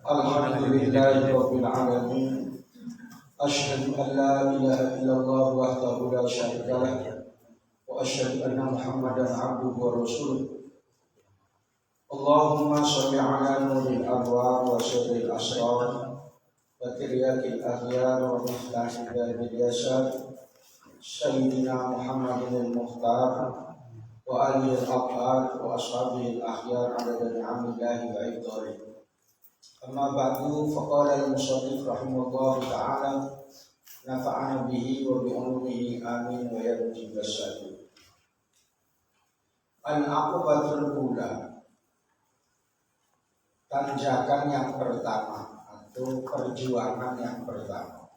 Alhamdulillahi Rabbil Alamin. Asyhadu an la ilaha illallah wahdahu la syarika lah wa asyhadu anna Muhammadan abduhu wa rasuluh. Allahumma shalli ala nuril abwar wa sirril asrar wa tiryakil akhyar wa miftahil babil yasar Sayyidina Muhammadin al-Mukhtar wa alihi al-athhar wa ashabihi al-akhyar adada ni'amillahi wa ibdarihi. Amma ba'du, faqala al-musannif rahimahullah ta'ala nafa'ana bihi wa bi'ulumihi amin wa yarji basyadu. Al-aqubatul ula, tanjakan yang pertama atau perjuangan yang pertama.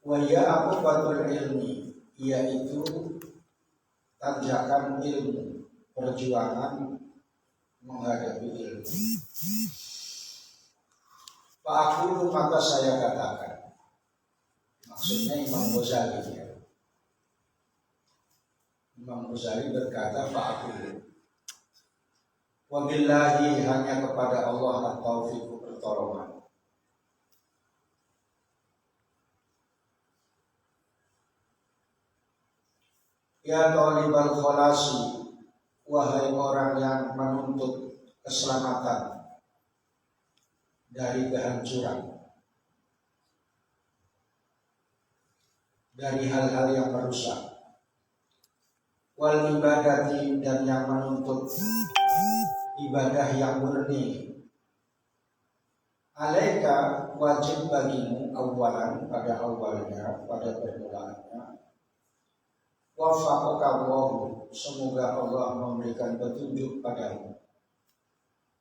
Wa ya aqubatul ilmi, yaitu tanjakan ilmu, perjuangan menghadapi ilmu. Fa'akulu, maka saya katakan, maksudnya Imam Ghazali ya. Imam Ghazali berkata fa'akulu, wabillahi, hanya kepada Allah at-taufiq, pertolongan. Ya talibal khalasi, wahai orang yang menuntut keselamatan dari kehancuran, dari hal-hal yang merusak. Wal ibadati, dan yang menuntut ibadah yang murni. Alaika, wajib bagimu awalan, pada awalnya, pada permulaannya. Wafaqaka Allahu, semoga Allah memberikan petunjuk padamu.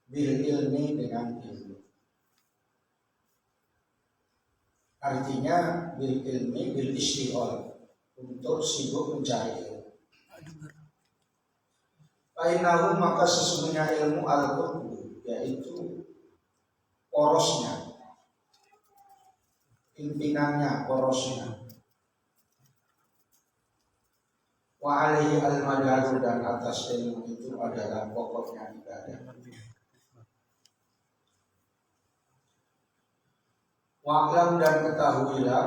Bil ilmi, dengan ilmu. Artinya bil ilmi, bil istighol, untuk sibuk mencari ilmu. Fainahu, maka sesungguhnya ilmu al-qutbu, yaitu porosnya, pimpinannya, porosnya. Wa alaihi al-madaru, dan atas ilmu itu adalah pokoknya ibadah. Wa'lam, dan ketahuilah,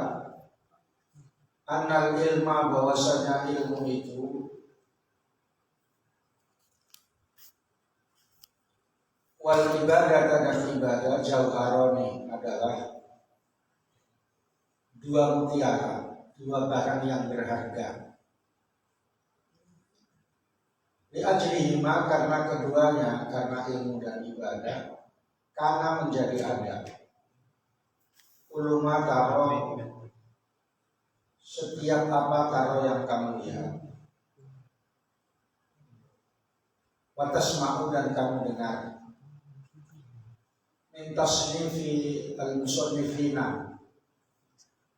annal ilma, bahwasanya ilmu itu wal ibadah, dan ibadah jauharoni, adalah dua mutiara, dua barang yang berharga. Li'ajlihima, karena keduanya, karena ilmu dan ibadah, karena menjadi ada. Uluma taro, setiap apa taro yang kamu lihat. Watasma'u, dan kamu dengar. Min tasnifi al-musannifina,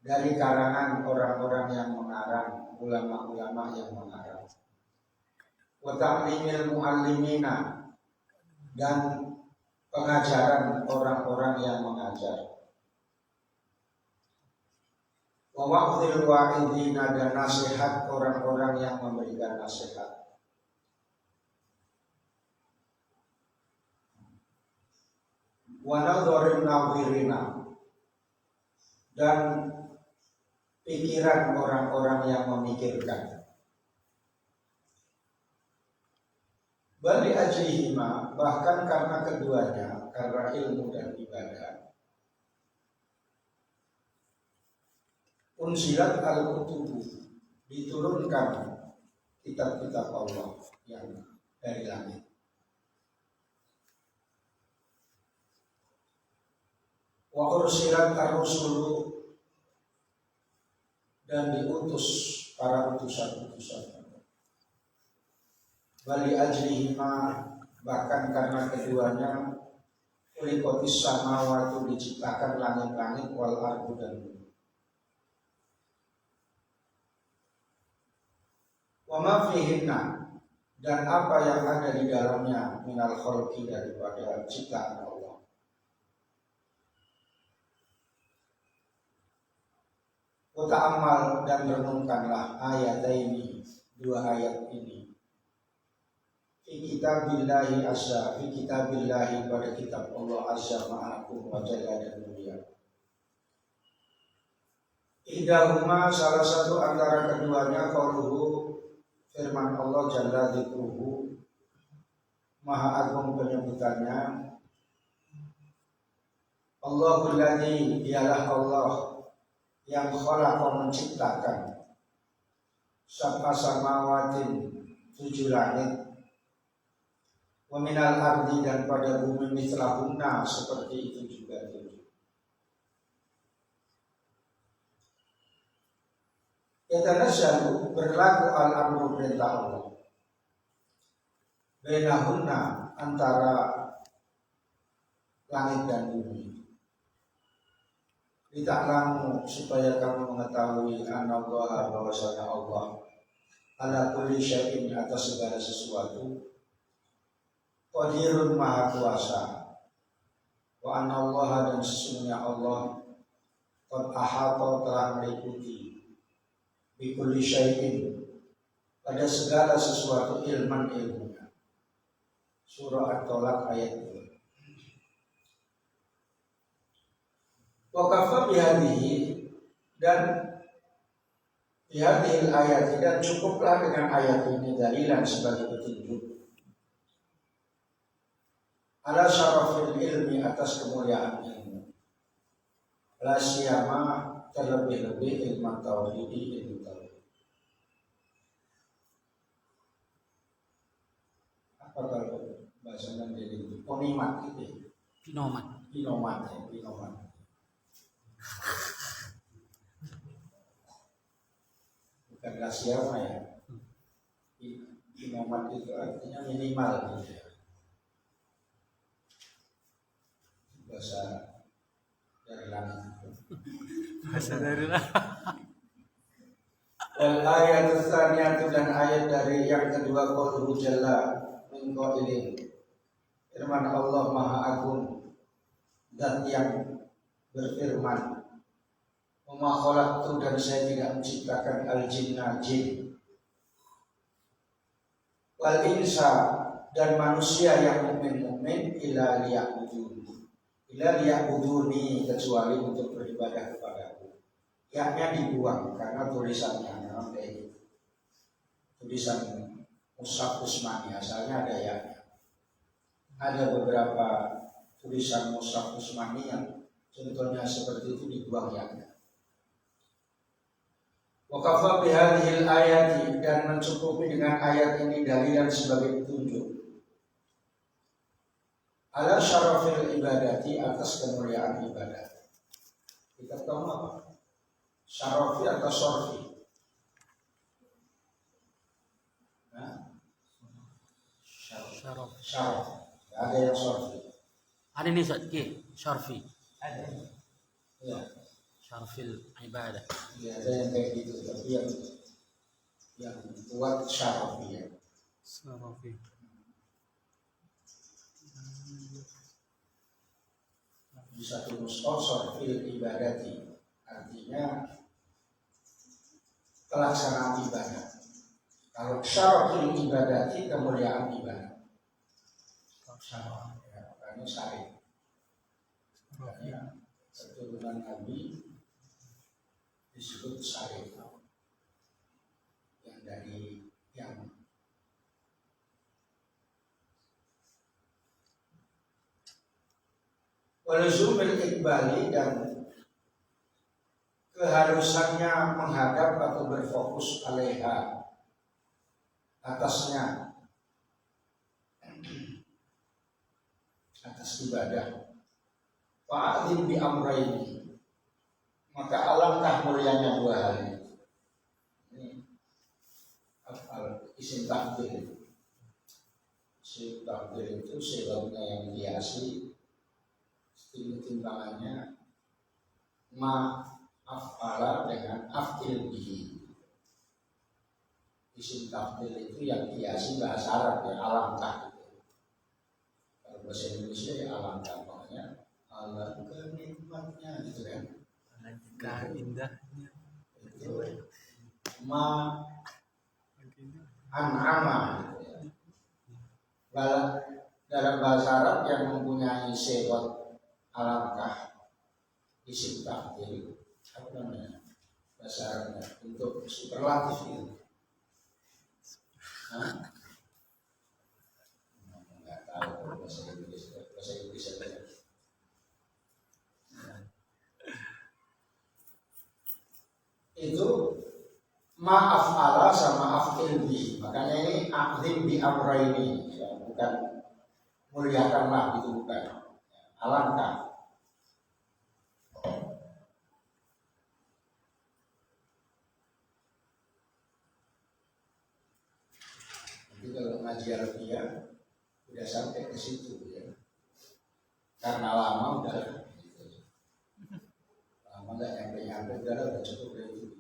dari karangan orang-orang yang mengarang, ulama-ulama yang mengarang. Wa ta'limil muallimina, dan pengajaran orang-orang yang mengajar. Wa wa'dhil wa'idina, dan nasihat orang-orang yang memberikan nasihat. Wa nadharin nadhirina, dan pikiran orang-orang yang memikirkan. Bali ajlihima, bahkan karena keduanya, karena ilmu dan ibadah. Unsilat al-kutubu, diturunkan kitab-kitab Allah yang dari langit. Wa ursilat ar-rusulu, dan diutus para utusan-utusan. Bali ajlihima, bahkan karena keduanya, ulikotis samawati, diciptakan langit-langit, wal ardu, dan bumi. Wa ma fihinna, dan apa yang ada di dalamnya, minal khalqi, daripada ciptaan Allah. Wa ta'ammal, dan renungkanlah ayat ini, dua ayat ini. fi kitabillahi pada kitab Allah azza ma'akum wa jalla dan mulia. Idahuma salah satu antara keduanya qauluhu firman Allah jalla dzikruhu maha agung penyebutannya. Allahul ladzi dialah Allah yang khalaqa menciptakan sab'a samawatin 7 langit wa minal ardi dan pada bumi mithlahunna seperti itu juga 7. Yatanazzalu berlaku al-amru perintah Allah bainahunna antara langit dan bumi. Lita'lamu supaya kamu mengetahui anallaha bahwasanya Allah ala kulli syai'in atas segala sesuatu qadirun maha kuasa wa anallaha dan sesungguhnya Allah qad ahata telah meliputi bi kulli syai'in pada segala sesuatu ilman ilmunya. Surah At-Tolak ayat 2. Waqafa bihadihi dan bihadihil ayat dan cukuplah dengan ayat ini dalilan sebagai petunjuk ala syarafil ilmi atas kemuliaan ilmu la siyama terlebih-lebih ilmu tauhid. Apa kalau bahasanya jadi ponimat gitu ya? Pinomat. Bukan siapa ya. Pinomat itu artinya minimal gitu ya. Bahasa dari langit. Wal ayat tsaniyah dan ayat dari yang kedua qauluhu jalla min qailin firman Allah maha agung dan yang berfirman wa khalaqtu dan saya tidak menciptakan al-jinna jin wal insa dan manusia yang mukmin illa liya'buduni kecuali untuk beribadah kepadaku. Yaknya dibuang karena tulisannya memang kayak tulisan Mushaf Utsmani asalnya ada yaknya. Ada beberapa tulisan Mushaf Utsmani yang contohnya seperti itu dibuang yaknya. Wa kafa bihadhil ayati dan mencukupi dengan ayat ini dalilan sebagai petunjuk ala syarafil ibadati atas kemuliaan ibadah. Kita tahu apa? Syarafi atau syarfi? Syaraf. Ada yang syarfi. Ada nih syarfi. Ada. Ya. Syarfil ibadah. Ya, ada yang kayak gitu, tapi yang kuat syarafi ya. Syarafi. Di satu mushaf syarfil ibadati artinya pelaksanaan ibadah. Kalau syarafil ibadati kemuliaan ibadah. Syaraf ya, makanya syarif. Makanya keturunan Nabi disebut syarif yang dari yang waluzumil iqbali dan keharusannya menghadap atau berfokus alaiha atasnya atas ibadah fa'adzim bi amraini maka alangkah mulianya 2 hal ini isim takdir itu sebabnya yang biasi timbangannya ma'af'ala dengan af'il bihi. Isim takdir itu yang biasi bahasa Arab ya alangkah gitu. Kalau bahasa Indonesia ya alangkah makanya alangkah nikmatnya gitu kan. Alangkah indahnya. Itu an'ama gitu ya. dalam bahasa Arab yang mempunyai sifat alangkah isim takdir, apa namanya bahasa Arabnya untuk superlatif itu? Nggak tahu bahasa Inggris aja. Itu maaf Allah sama afil bi, makanya ini akdim bi amraini, ya, bukan muliakanlah, itu bukan, alangkah. Jadi kalau ngaji Arabia udah sampai ke situ ya, karena lama udah gitu. Lama nggak nyampe udah cukup dari itu.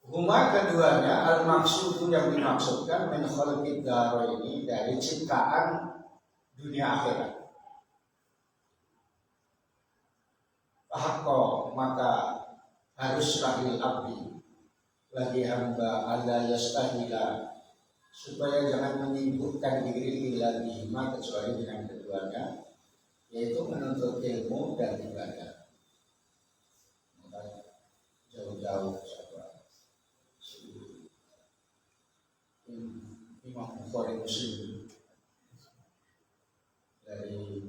Huma keduanya al-maksud yang dimaksudkan min khalqid ini dari ciptaan dunia akhirat. Hakko maka haruslah lil abdi bagi hamba alla yastahila supaya jangan menyibukkan diri illa bihima kecuali dengan keduanya, yaitu menuntut ilmu dan ibadah. Jauh-jauh Imam Bukhari Muslim dari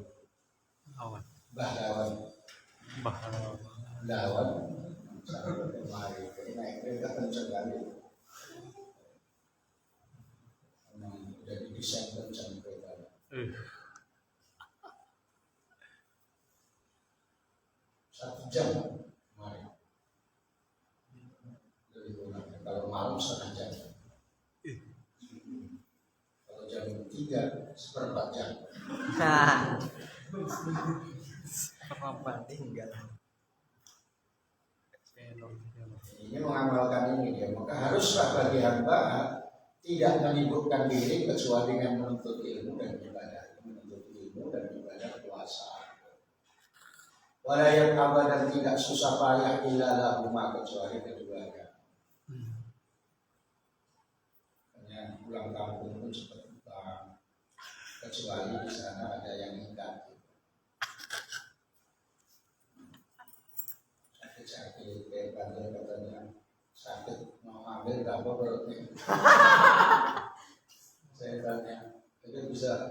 Bahlawan sampai kemari naik kereta kencang kali, memang udah didesain kencang kereta. Satu jam kemari dari Bonang. Kalau malam setengah jam. Kalau jam 3 seperempat jam. Seperempat tinggal. Ini mengamalkan ini dia, maka haruslah bagi hamba tidak menyibukkan diri kecuali dengan menuntut ilmu dan ibadah, puasa. Walayat abadan tidak susah payah illa lahuma kecuali keduanya. Hanya pulang kampung pun seperti utang, kecuali di sana ada yang ikat. Sakit kayak bandel katanya sakit mau ambil berapa perutnya. Saya tanya, itu bisa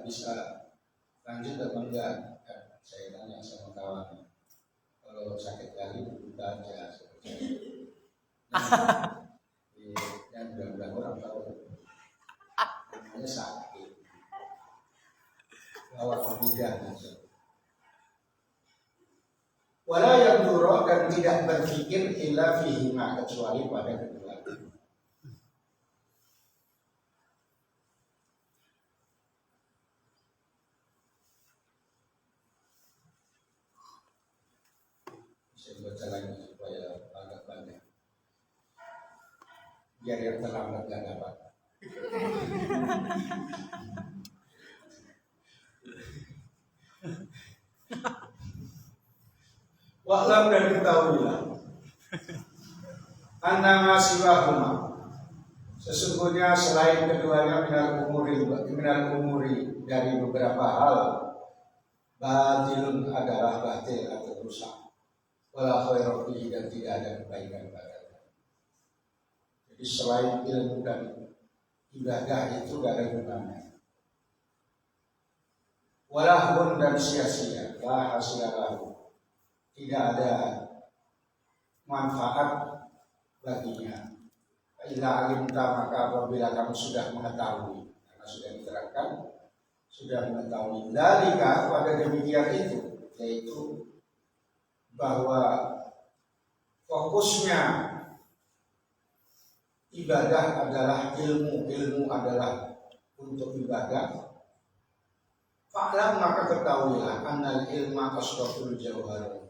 lanjut atau enggak? Saya tanya sama kawan, kalau sakit kali buka aja. Dan mudah-mudahan orang tahu namanya sakit. Bawa kebidan. Wala yang durok dan tidak berpikir illa fihima kecuali pada kedua. Saya baca lagi supaya agak banyak, biar yang terlambat gak dapat. Wa'lam dan ketahuilah anna siwahuma sesungguhnya selain keduanya minal umuri dari beberapa hal batilun adalah batil atau rusak, wala khairu fihi dan tidak ada kebaikan padanya. Jadi selain ilmu dan ibadah itu gak ada gunanya. Walahun dan sia-sia, la hasilalahu, tidak ada manfaat baginya. Ila alimta maka apabila kamu sudah mengetahui, karena sudah diterangkan, sudah mengetahui. Dalika pada demikian itu, yaitu bahwa fokusnya ibadah adalah ilmu adalah untuk ibadah. Fa'lam maka ketahuilah annal ilma asraful jauhar,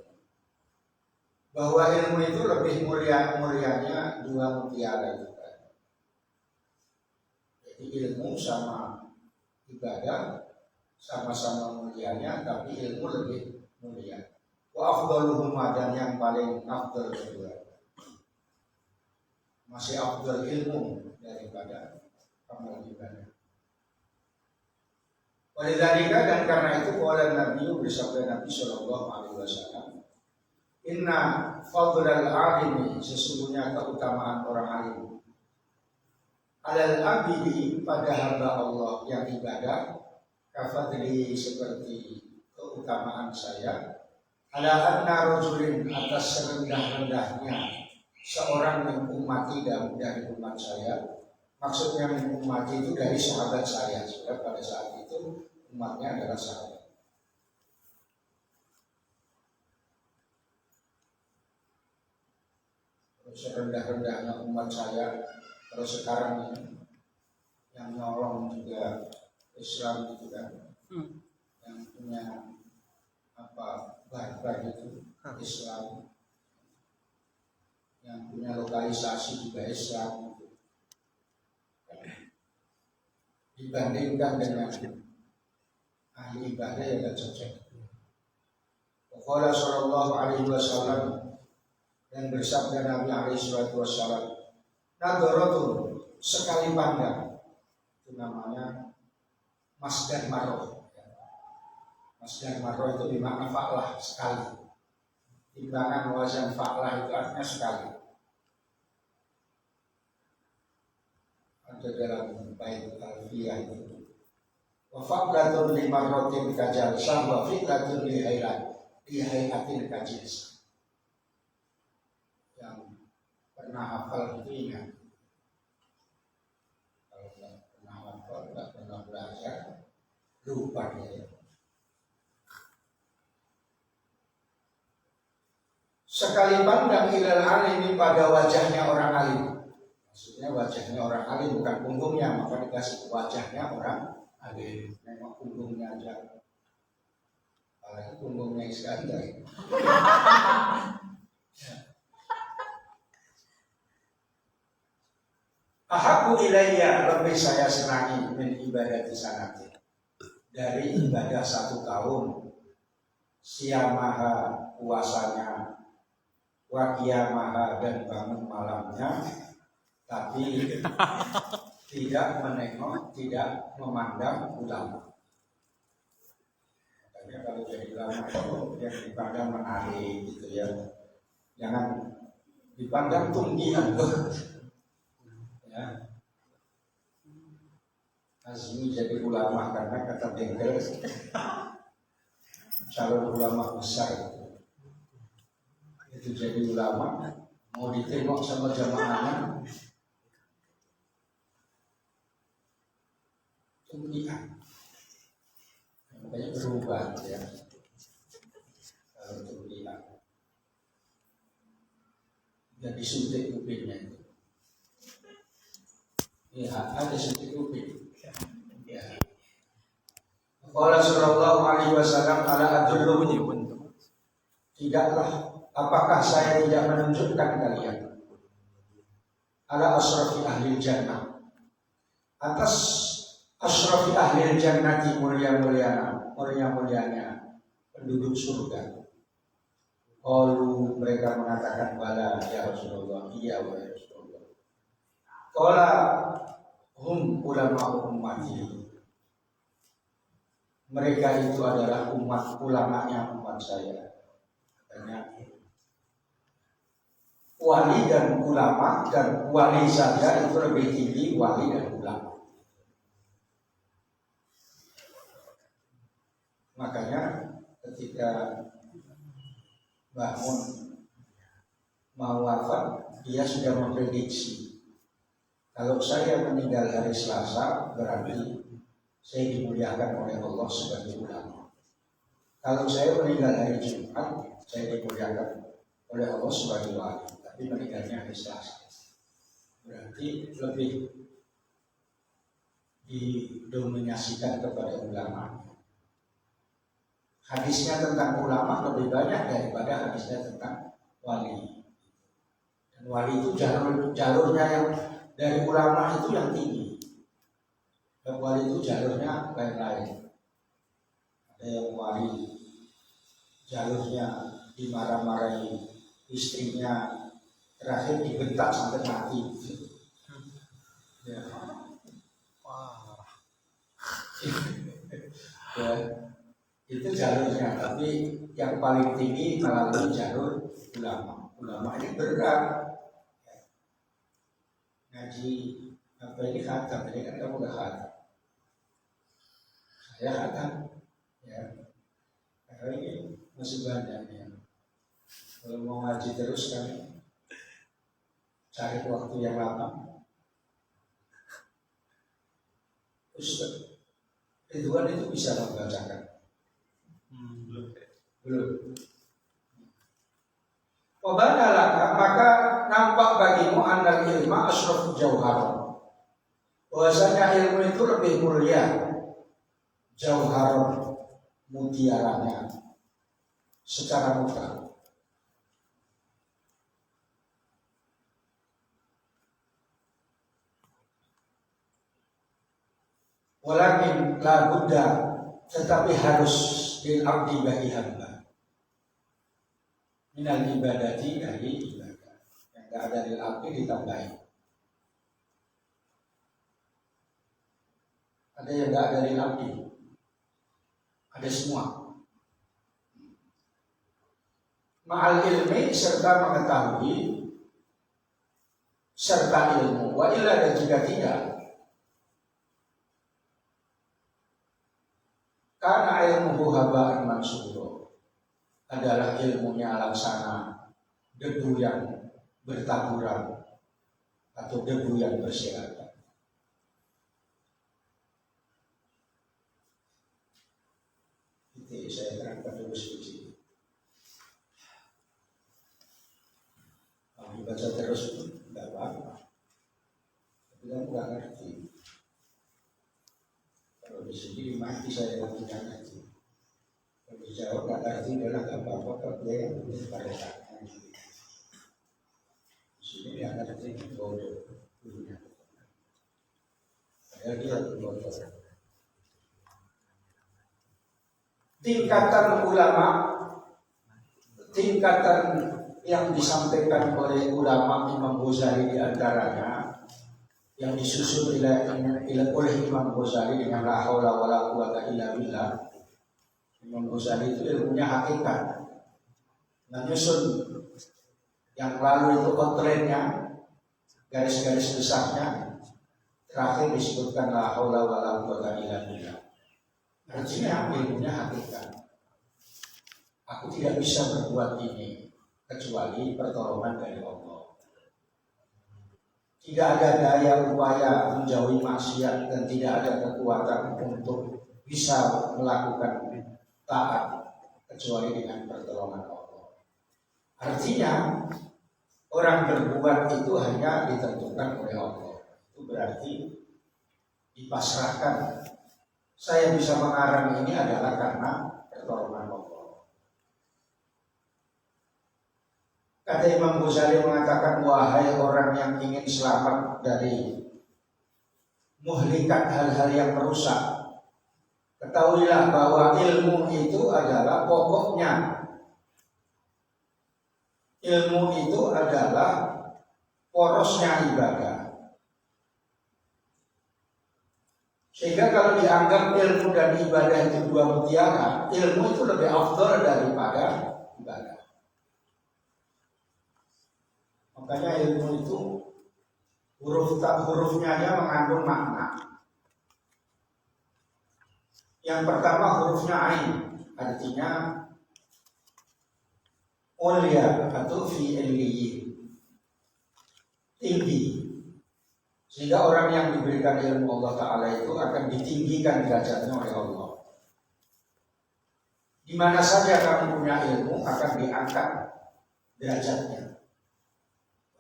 bahwa ilmu itu lebih mulianya dua mutiara itu kan. Jadi ilmu sama ibadah sama-sama mulianya, tapi ilmu lebih mulia. Wa afdaluhuma dan yang paling afdal kedua, masih afdal ilmu daripada amal ibadah. Walidzalika, dan karena itu qala Nabi, bersabda Nabi sallallahu alaihi wasallam, inna fadlal alimi, sesungguhnya keutamaan orang alim, alal abidi, pada hamba Allah yang ibadah, kafadli, seperti keutamaan saya, ala anna rajulin, atas serendah-rendahnya seorang yang ummati dari umat saya. Maksudnya yang ummati itu dari sahabat saya. Sebab pada saat itu umatnya adalah sahabat. Serendah-rendahnya umat saya, terus sekarang ini yang nyolong juga Islam itu kan, yang punya barbar itu Islam, yang punya lokalisasi juga Islam, dibandingkan dengan ahli ibadah yang tidak cocok. Qala sallallahu alaihi wasallam, dan bersabda Nabi alaihi wasallam, nadharatun, sekali pandang, itu namanya masdar marroh. Masdar marroh itu bermakna fa'lah, sekali. Timbangan wazan fa'lah itu artinya sekali. Ada dalam bait Alfiyah itu. Wa fa'latun li marrotin kajalsah, wa fi'latun li hayatin kajalsah. Yang pernah hafal itu ingat. Kalau tidak pernah hafal, tidak pernah belajar, lupa dia. Sekali pandang ilal alimi, pada wajahnya orang alim. Maksudnya wajahnya orang alim, bukan punggungnya, maka dikasih wajahnya orang alim. Memang punggungnya aja. Apalagi punggungnya Iskandar. Ahabbu ilayya, lebih saya senangi min ibadati sanati, dari ibadah 1 tahun, siyamaha, puasanya, wa qiyamaha, dan bangun malamnya, tapi tidak menengok, tidak memandang ulama. Makanya kalau jadi ulama itu yang dipandang menarik gitu ya, jangan dipandang tunggian ya. Azmi jadi ulama karena kata bengkel calon ulama besar itu jadi ulama, mau ditengok sama jamaahnya tunggian, makanya berubah ya kalau tunggian dan disuntik kupingnya itu. Ya, ada suntik kuping. Ya. Qala sallallahu alaihi wasallam, ala adullukum, tidaklah, apakah saya tidak menunjukkan kalian, ala asrafi ahli jannah, atas asrafi ahli jannati, mulia-mulianya penduduk surga. Qalu, mereka mengatakan, bala ya Rasulullah, iya wa Rasulullah. Qala hum ulama ummati, mereka itu adalah ulamanya umat saya. Katanya wali dan ulama, dan wali saja itu lebih tinggi wali dan ulama. Makanya ketika Mbah Mun mau wafat, dia sudah memprediksi, kalau saya meninggal hari Selasa, berarti saya dimuliakan oleh Allah sebagai ulama. Kalau saya meninggal hari Jumat, saya dimuliakan oleh Allah sebagai wali. Tapi meninggalnya hari Selasa, berarti lebih didominasikan kepada ulama. Hadisnya tentang ulama lebih banyak daripada hadisnya tentang wali. Dan wali itu jalurnya yang dari ulama itu yang tinggi. Dan wali itu jalurnya lain-lain. Ada yang wali jalurnya dimarah-marahi istrinya, terakhir dibentak sampai mati. Ya. Wah. ya, itu jalurnya. Tapi yang paling tinggi melalui jalur ulama. Ulama ini berat. Ngaji apa ini khatam, ini kan kamu gak khatam. Saya khatam, ya. Karena ini masih banyak ya. Kalau mau ngaji terus kan cari waktu yang lama. Ustaz Ridwan itu bisa membacakan. Belum. Wabadalaka, maka nampak bagimu andal ilma asyraf jauhar. Bahwasanya ilmu itu lebih mulia jauhar, mutiaranya secara mutlak. Walakin la budda, tetapi harus lil abdi bagi hamba minal ibadati, dari ibadah. Yang tidak ada lil abdi ditambahin. Ada yang tidak ada lil abdi, ada semua. Ma'al ilmi, serta mengetahui, serta ilmu. Wa illa, dan jika tidak, karena ilmu haba'an mansuro, adalah ilmunya laksana debu yang bertaburan atau debu yang berserakan. Itu saya terangkan dulu sedikit. Kalau dibaca terus itu tidak apa-apa, tapi kamu nggak ngerti. Kalau di sini mati saya lagi nggak ngerti. Kalau dijawab nggak ngerti, adalah nggak apa-apa. Kalau dia yang pada saatnya di sini dia ngerti bodoh. Saya dia bodoh. Tingkatan ulama, tingkatan yang disampaikan oleh ulama Imam Ghazali di antaranya, yang disusun oleh Imam Ghazali dengan la haula wala quwata illa billah. Imam Ghazali itu ilmunya hakikat. Menyusun yang lalu itu outline-nya, garis-garis besarnya, terakhir disebutkan la haula wala quwata illa billah. Artinya ilmunya hakikat. Aku tidak bisa berbuat ini kecuali pertolongan dari Allah. Tidak ada daya upaya menjauhi maksiat dan tidak ada kekuatan untuk bisa melakukan taat kecuali dengan pertolongan Allah. Artinya orang berbuat itu hanya ditentukan oleh Allah. Itu berarti dipasrahkan. Saya bisa mengarang ini adalah karena pertolongan Allah. Kata Imam Ghazali mengatakan, wahai orang yang ingin selamat dari muhlikat hal-hal yang merusak, ketahuilah bahwa ilmu itu adalah pokoknya. Ilmu itu adalah porosnya ibadah. Sehingga kalau dianggap ilmu dan ibadah itu dua mutiara, ilmu itu lebih afdal daripada ibadah. Makanya ilmu itu hurufnya aja mengandung makna. Yang pertama hurufnya ain, artinya ulia atau fi'liyin, tinggi. Sehingga orang yang diberikan ilmu Allah Ta'ala itu akan ditinggikan derajatnya oleh Allah. Di mana saja kamu punya ilmu akan diangkat derajatnya.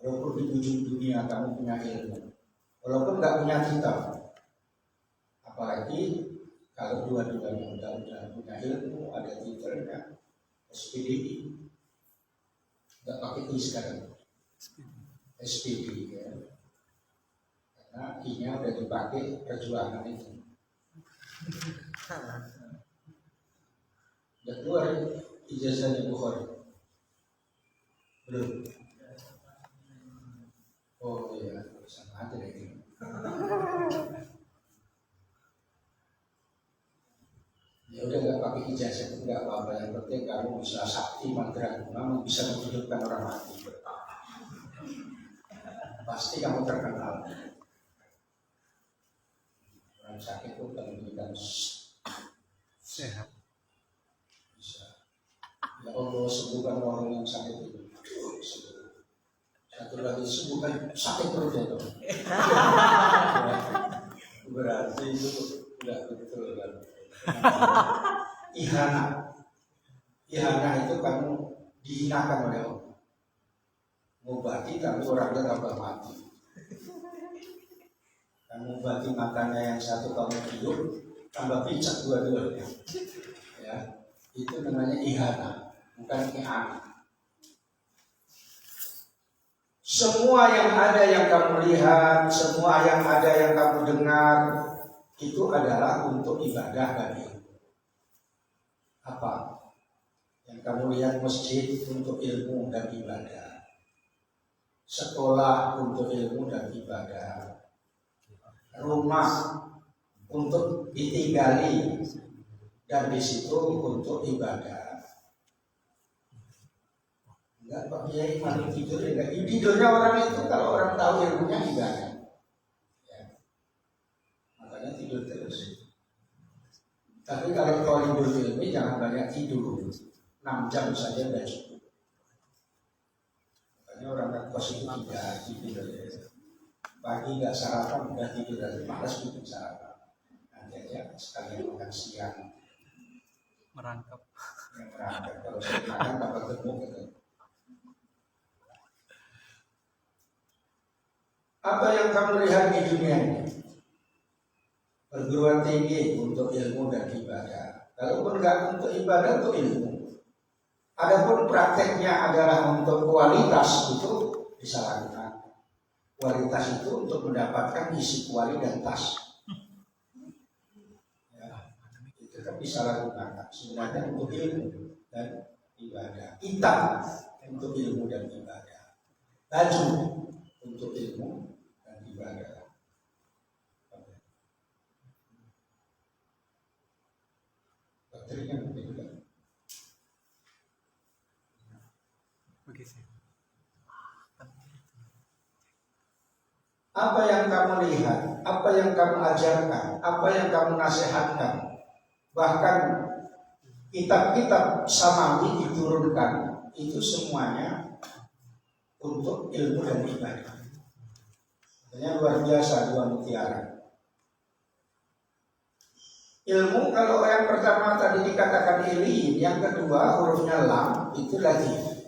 Walaupun di ujung dunia kamu punya ilmu, walaupun nggak punya kitab, apalagi kalau dua-duanya udah punya ilmu, ada titelnya, SPDI, nggak pakai I sekarang, SPDI ya. Karena I-nya udah dipakai perjuangan itu. Udah keluar ijazahnya Bukhari? Belum? Oh iya, sama aja ini. Ya pakai ijazah itu nggak apa-apa, yang penting kamu bisa sakti mantra kamu bisa menghidupkan orang mati. Pasti kamu terkenal. Orang sakit itu kalau diberikan Sehat. bisa. Ya Allah sembuhkan orang yang sakit itu. Satu lagi sembuhkan sakit perut ya dong. Berarti itu tidak betul kan. Ihana itu kamu dihinakan oleh Allah. Mengobati tapi orangnya tambah mati. Kamu obati matanya yang satu kamu hidup tambah picak dua-duanya. Ya, itu namanya ihana, bukan ihana. Semua yang ada yang kamu lihat, semua yang ada yang kamu dengar itu adalah untuk ibadah bagi. Apa? Yang kamu lihat masjid untuk ilmu dan ibadah, sekolah untuk ilmu dan ibadah, rumah untuk ditinggali dan di situ untuk ibadah. Enggak Pak Kiai malu tidur enggak. Tidurnya orang itu kalau orang tahu ilmunya ibadah. Ya. Makanya tidur terus. Tapi kalau thalibul ilmi jangan banyak tidur. 6 jam saja sudah cukup. Makanya orang ngekos itu tidak tidur. Pagi nggak sarapan udah tidur aja, malas bikin sarapan. Nanti aja sekalian makan siang. Merangkap. Yang merangkap kalau saya makan dapat gemuk gitu. Apa yang kamu lihat di dunia ini? Perguruan tinggi untuk ilmu dan ibadah. Kalaupun nggak untuk ibadah, untuk ilmu. Adapun prakteknya adalah untuk kualitas, itu bisa lakukan. Kualitas itu untuk mendapatkan isi kualitas. Ya, itu kan bisa lakukan. Sebenarnya untuk ilmu dan ibadah. Hitam untuk ilmu dan ibadah. Baju untuk ilmu dan ibadah. Baterainya mungkin juga. Oke sih. Apa yang kamu lihat, apa yang kamu ajarkan, apa yang kamu nasihatkan, bahkan kitab-kitab samawi diturunkan, itu semuanya untuk ilmu dan ibadah. Artinya luar biasa dua mutiara. Ilmu kalau yang pertama tadi dikatakan ilin, yang kedua hurufnya lam itu latif.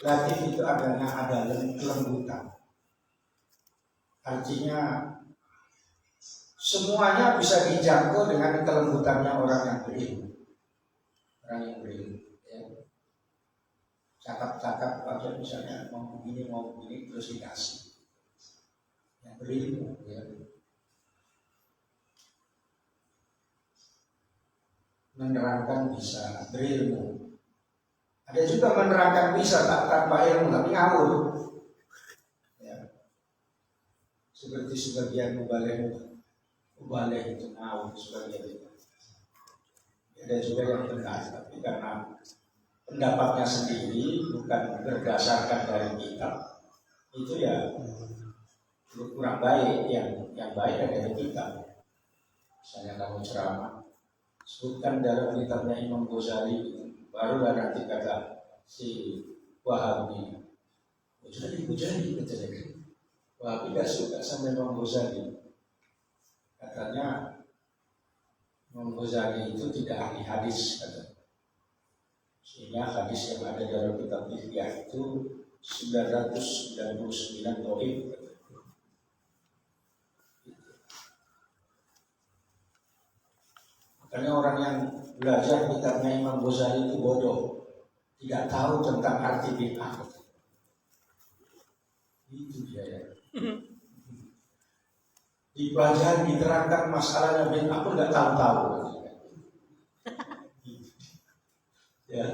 Latif itu adanya ada lembutan. Artinya semuanya bisa dijangkau dengan kelembutannya orang yang berilmu. Orang yang berilmu. Ya. Cakap-cakap aja misalnya mau begini terus dikasih. Yang berilmu. Ya. Menerangkan bisa berilmu. Ada juga menerangkan bisa tanpa ilmu tapi ngawur. Ya. Seperti sebagian mubaleh itu ngawur sebagian itu. Ada juga yang benar tapi karena pendapatnya sendiri bukan berdasarkan dari kitab itu ya kurang baik. Yang baik ada dari kitab. Misalnya kamu ceramah sebutkan dalam kitabnya Imam Ghazali, barulah nanti kata si Wahabi jadi Ghazali katanya. Wahabi gak suka sama Imam Ghazali, katanya Imam Ghazali itu tidak ahli hadis katanya. Sehingga hadis yang ada dalam kitab Ihya itu 999 dhaif. Makanya orang yang belajar kitabnya Imam Ghazali itu bodoh, tidak tahu tentang arti bid'ah. Itu dia ya. Dipelajari, diterangkan masalahnya bid'ah pun nggak tahu-tahu. Ya.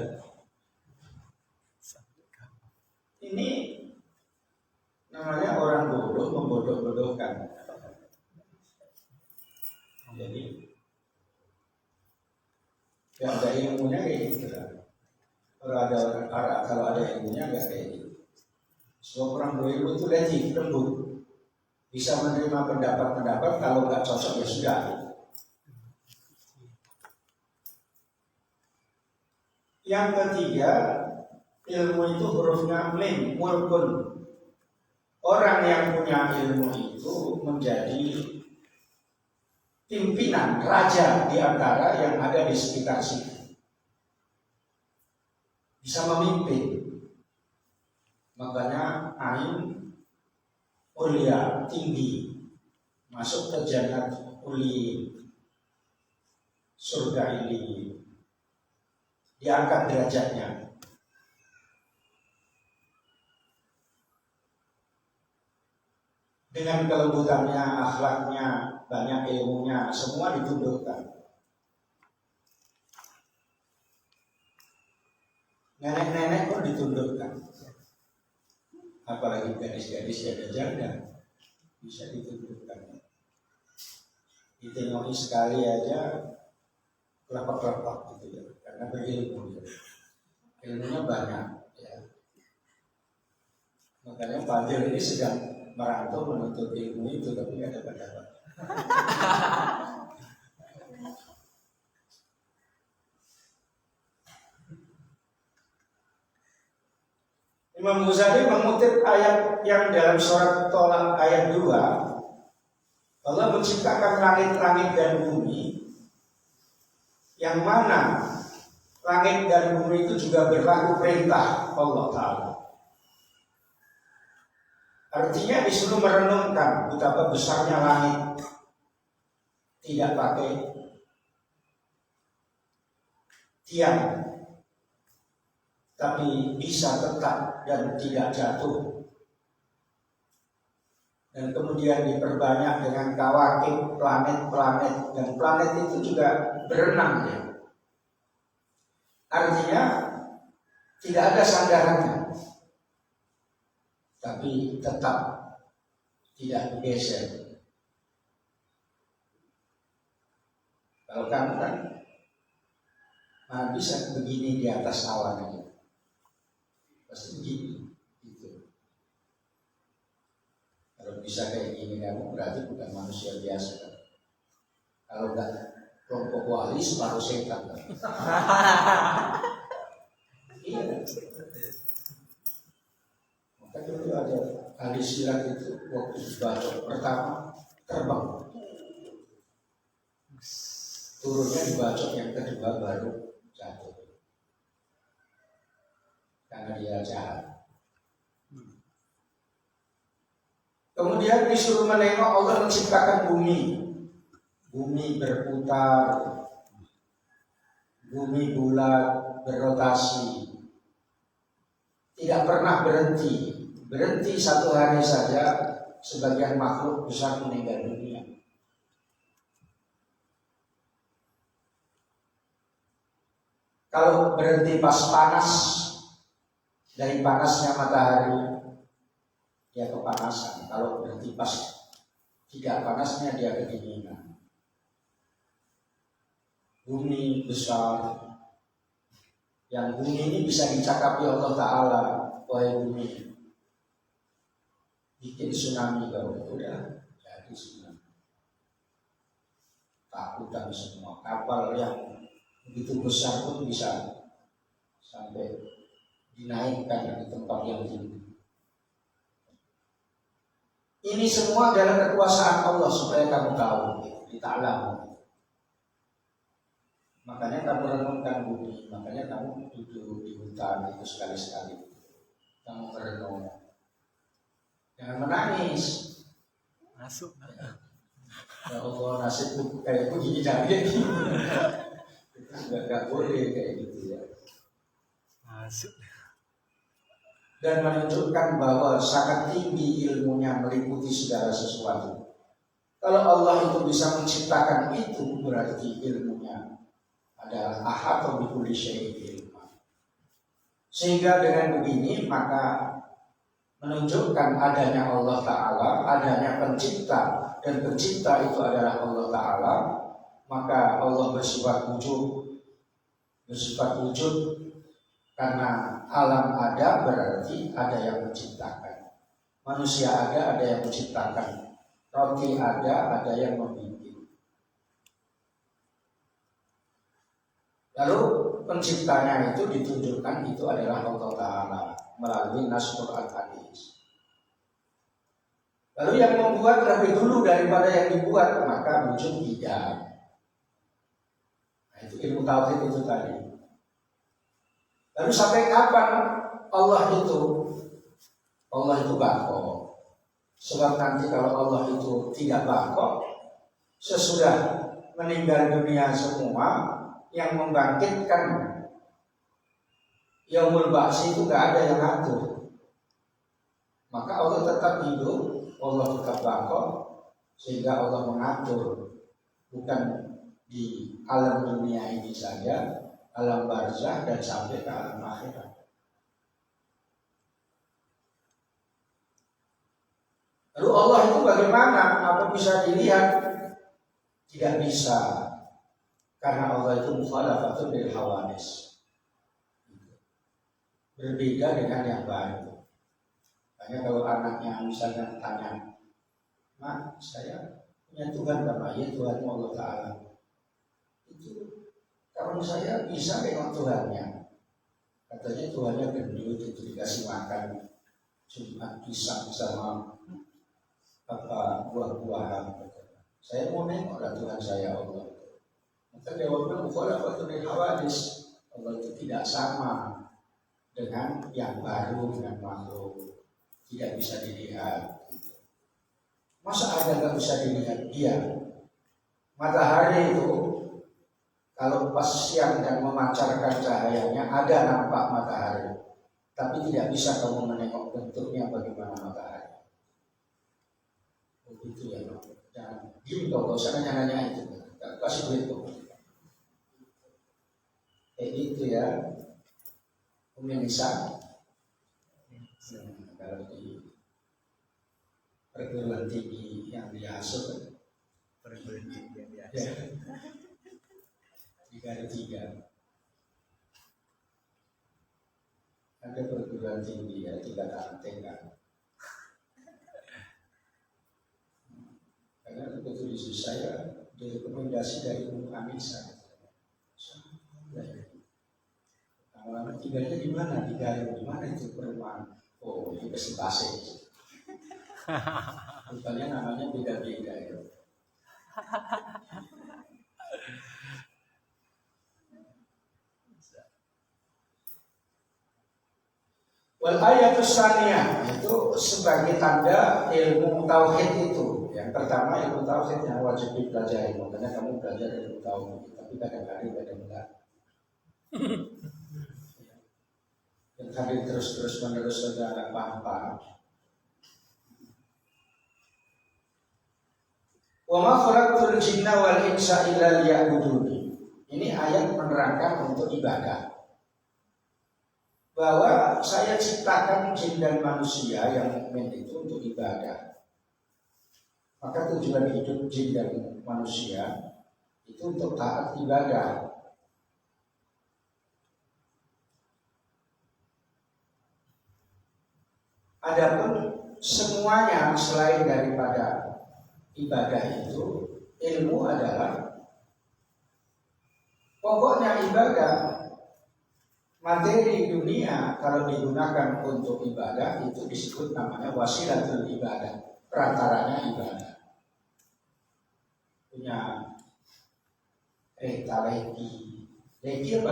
Ini namanya orang bodoh membodoh-bodohkan. Jadi gak ada ilmunya kayak gitu kan. Kalau ada ilmunya nggak kayak gitu. Semua orang berilmu itu lembut, bisa menerima pendapat-pendapat. Kalau nggak cocok ya sudah. Yang ketiga, ilmu itu hurufnya mim, mulkun. Orang yang punya ilmu itu menjadi pimpinan, raja di antara yang ada di sekitar situ. Bisa memimpin. Makanya ain ulia, tinggi, masuk ke jannat uli, surga ini, diangkat derajatnya. Dengan kelembutannya, akhlaknya, banyak ilmunya, semua ditundukkan. Nenek-nenek pun ditundukkan. Apalagi gadis-gadis yang janda bisa ditundukkan. Ditengoki sekali aja kelapak-kelapak gitu ya, karena berilmu. Ilmunya banyak ya. Makanya Fadil ini sedang merantau menuntut ilmu itu, tapi nggak dapat. Imam Ghazali mengutip ayat yang dalam surat Tolak ayat 2. Allah menciptakan langit-langit dan bumi, yang mana langit dan bumi itu juga berlaku perintah Allah Ta'ala. Artinya disuruh merenungkan betapa besarnya langit, tidak pakai tiang, tapi bisa tetap dan tidak jatuh. Dan kemudian diperbanyak dengan kawakib, planet-planet, dan planet itu juga berenang ya. Artinya tidak ada sandarannya, tapi tetap tidak bergeser. Kalau kamu kan bisa begini di atas awan aja, pasti begini gitu. Kalau bisa kayak gini kamu berarti bukan manusia biasa kan? Kalau enggak kelompok wali separuh setan kan? Iya. Maka dulu ada ahli silat itu waktu dibacok pertama terbang, turunnya dibacok yang kedua baru jatuh karena dia jahat. Kemudian disuruh menengok Allah menciptakan bumi. Bumi berputar, bumi bulat, berotasi, tidak pernah berhenti. Berhenti satu hari saja, sebagian makhluk besar meninggal dunia. Kalau berhenti pas panas, dari panasnya matahari, dia kepanasan. Kalau berhenti pas tidak panasnya, dia kedinginan. Bumi besar, yang bumi ini bisa dicakapi Allah Ta'ala. Wahai bumi, bikin tsunami kalau udah jadi tsunami. Takutan semua. Kapal yang begitu besar pun bisa sampai dinaikkan di tempat yang tinggi. Ini semua adalah kekuasaan Allah, supaya kamu tahu, dita'lam. Makanya kamu renungkan bumi, makanya kamu duduk di hutan itu sekali-sekali. Kamu merenung, jangan menangis. Masuk. Ya Allah, nasibku kayak begini jadi. Enggak boleh kayak gitu ya. Masuk. Dan menunjukkan bahwa sangat tinggi ilmunya, meliputi segala sesuatu. Kalau Allah itu bisa menciptakan itu, berarti ilmunya adalah ahata bi kulli syai'in ilma. Sehingga dengan begini maka menunjukkan adanya Allah Ta'ala, adanya pencipta, dan pencipta itu adalah Allah Ta'ala. Maka Allah bersifat wujud, Bersifat wujud karena alam ada berarti ada yang menciptakan. Manusia ada yang menciptakan. Roti ada yang membimbing. Lalu penciptanya itu ditunjukkan itu adalah Allah Ta'ala melalui nas Quran hadis. Lalu yang membuat lebih dulu daripada yang dibuat, maka wujud tidak. Nah, itu ilmu tauhid itu tadi. Lalu sampai kapan Allah itu bako? Sebab nanti kalau Allah itu tidak bako, sesudah meninggal dunia semua, yang membangkitkan Yaumul Ba'si itu gak ada yang ngatur. Maka Allah tetap hidup, Allah tetap bako, sehingga Allah mengatur. Bukan di alam dunia ini saja, alam barzah dan sampai ke alam akhirat. Lalu Allah itu bagaimana? Apa bisa dilihat? Tidak bisa. Karena Allah itu mukhalafatun bil hawadis. Berbeda dengan yang baru. Makanya kalau anaknya misalnya tanya, "Mak, saya punya Tuhan Bapak?" "Ya, Tuhanmu Allah Ta'ala." Itu kalau saya bisa dengan Tuhannya. Katanya Tuhannya gendut, itu dikasih makan cuma pisang sama buah-buahan. Saya mau nengok lah Tuhan saya Allah. Maka jawabnya mukhalafatun lil hawadis. Allah itu tidak sama dengan yang baru, dengan makhluk. Tidak bisa dilihat. Masa ada gak bisa dilihat? Dia matahari itu kalau pas siang dan memancarkan cahayanya ada nampak matahari, tapi tidak bisa kamu menengok bentuknya bagaimana matahari. Begitu ya, jangan diem kau, gak usah nanya-nanya itu, kasih duit kau. Itu ya, pemirsa. Kalau di perguruan tinggi yang dihasut, Perguruan tinggi yang biasa. ya, 3 ada perguruan tinggi ya, 3 TK. Karena begitu di saya direkomendasi dari Bung Anissa. Lama tinggalnya di mana? Di mana itu perumahan? Oh, di Persipase. Rupanya namanya beda-beda ya. Wal ayatus tsaniyah itu sebagai tanda ilmu tauhid itu. Yang pertama ilmu tauhid yang wajib dipelajari. Makanya kamu belajar ilmu tauhid, tapi kadang-kadang enggak. Yang hadir terus menerus saja nggak paham. Wa ma khalaqtul jinna wal insa illa liya'budun. Ini ayat menerangkan untuk ibadah. Bahwa saya ciptakan jin dan manusia yang mukmin itu untuk ibadah. Maka tujuan hidup jin dan manusia itu untuk taat ibadah. Adapun semuanya selain daripada ibadah itu, ilmu adalah pokoknya ibadah. Materi dunia kalau digunakan untuk ibadah itu disebut namanya wasilatul ibadah, perantaranya ibadah. Punya leki apa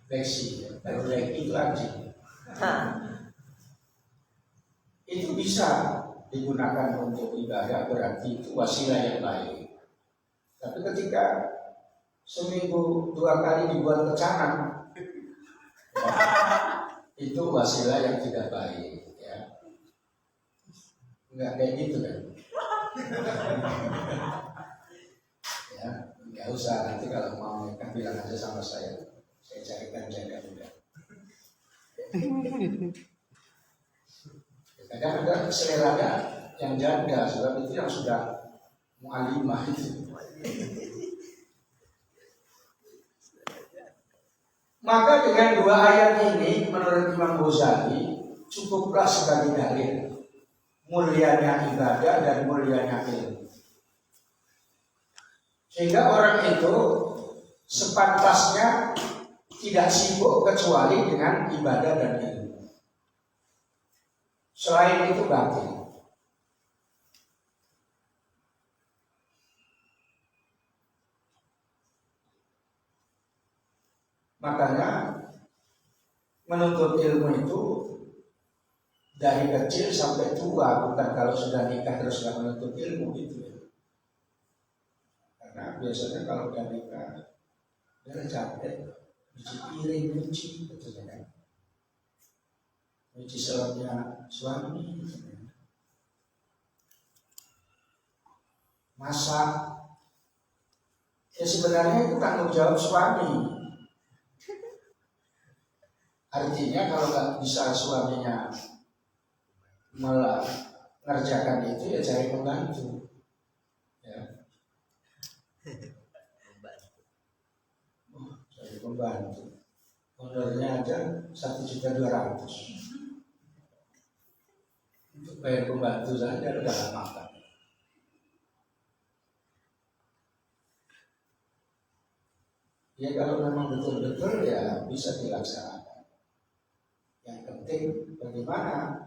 leksi, kalau leki itu anjing. Itu bisa digunakan untuk ibadah, berarti itu wasilah yang baik. Tapi ketika seminggu 2 kali dibuat kecanan, itu wasilah yang tidak baik, ya. Enggak kayak gitu kan? Ya, nggak usah, nanti kalau mau nikah bilang aja sama saya carikan jaga muda. Kadang ada seleranya yang janda, sebab itu yang sudah mu'alimah itu. Maka dengan dua ayat ini menurut Imam Ghazali cukuplah sebagai dalil mulianya ibadah dan mulianya ilmu. Sehingga orang itu sepantasnya tidak sibuk kecuali dengan ibadah dan ilmu. Selain itu batil. Makanya menuntut ilmu itu dari kecil sampai tua, bukan kalau sudah nikah terus nggak menuntut ilmu gitu ya. Karena biasanya kalau udah nikah dia capek, cuci piring, cuci, gitu kan. Cuci selapnya suami, gitu kan. Masak, ya sebenarnya itu tanggung jawab suami. Artinya kalau nggak bisa suaminya mengerjakan itu ya cari pembantu. Ya. Cari pembantu. Honornya aja 1.200.000. Untuk bayar pembantu saja udah makan. Ya kalau memang betul-betul ya bisa dilaksanakan. Yang penting bagaimana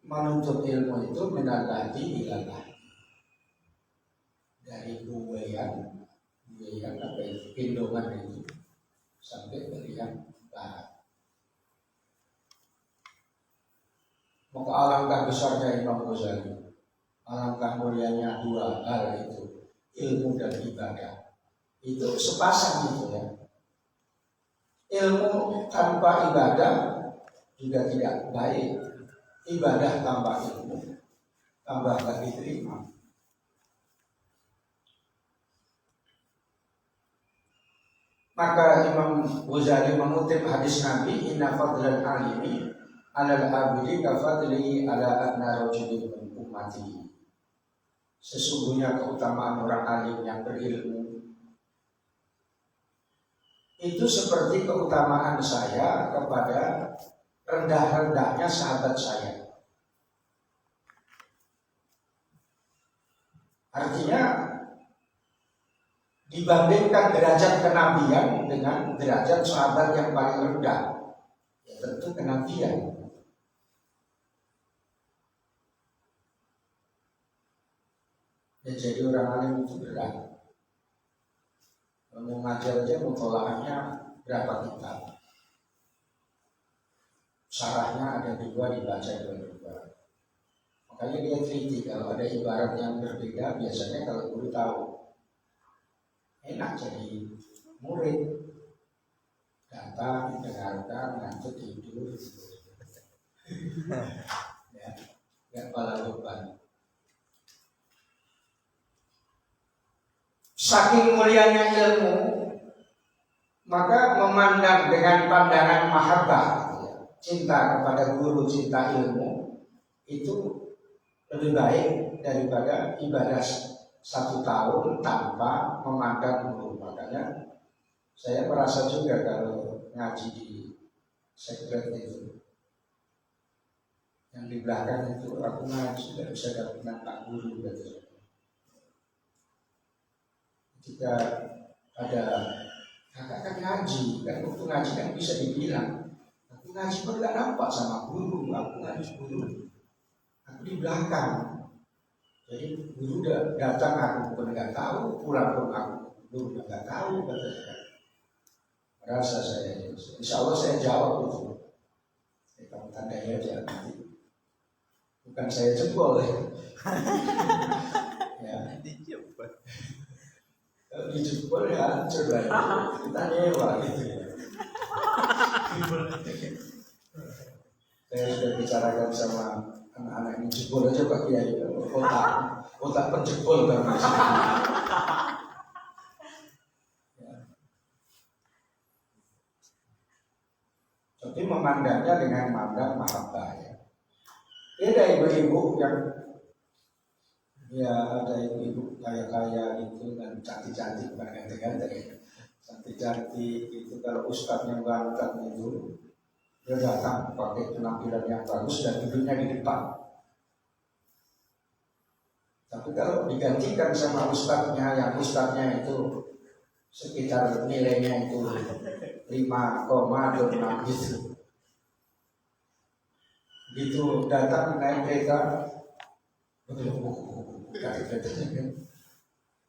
menuntut ilmu itu menandati ilallah. Dari buayan apa itu, pindongan itu sampai berian barat. Maka alangkah besarnya Imam Ghazali, alangkah mulianya dua hal itu, ilmu dan ibadah. Itu sepasang itu ya. Ilmu tanpa ibadah juga tidak baik. Ibadah tanpa ilmu tambah gak diterima. Maka Imam Ghazali mengutip hadis Nabi, inna fadlan alimi alal abidi kafadli ala adna rajulin min ummati. Sesungguhnya keutamaan orang alim yang berilmu itu seperti keutamaan saya kepada rendah-rendahnya sahabat saya. Artinya dibandingkan derajat kenabian dengan derajat sahabat yang paling rendah, ya tentu kenabian. Dan jadi orang alim itu berat. Mau ngajar aja mutolaknya berapa kitab. Syarahnya ada 2 dibaca 2. Makanya dia teliti kalau ada ibarat yang berbeda, biasanya kalau guru tahu. Enak jadi murid. Datang, dengarkan, ngantuk tidur. Ya, nggak pala beban. Saking mulianya ilmu, maka memandang dengan pandangan mahabbah, cinta kepada guru, cinta ilmu, itu lebih baik daripada ibadah 1 tahun tanpa memandang guru. Makanya saya merasa juga kalau ngaji di sekret itu, yang di belakang itu aku ngaji tidak bisa dapat pak guru gitu. Jika ada kakak kan ngaji, kan waktu ngaji kan bisa dibilang, aku ngaji pun gak nampak sama guru, aku ngaji guru, aku di belakang. Jadi guru datang aku pun gak tahu, pulang pun aku guru gak tahu, katanya. Merasa saya, insya Allah saya jawab itu. Kamu tandai aja nanti. Bukan saya jebol ya. Ya. Kalau dijebol ya hancur lah. Kita nyewa gitu ya. Saya sudah bicarakan sama anak-anak ini, jebol aja Pak Kiai, otak penjebol kan mas. Ya. Tapi memandangnya dengan mandang mahabbah ya. Beda ibu-ibu yang ya ada ibu-ibu kaya-kaya itu kan cantik-cantik bukan ganteng-ganteng ya. cantik itu kalau ustadznya ganteng itu dia datang pakai penampilan yang bagus dan duduknya di depan. Tapi kalau digantikan sama ustadznya yang ustadznya itu sekitar nilainya itu 5,6 gitu. Gitu datang naik kereta,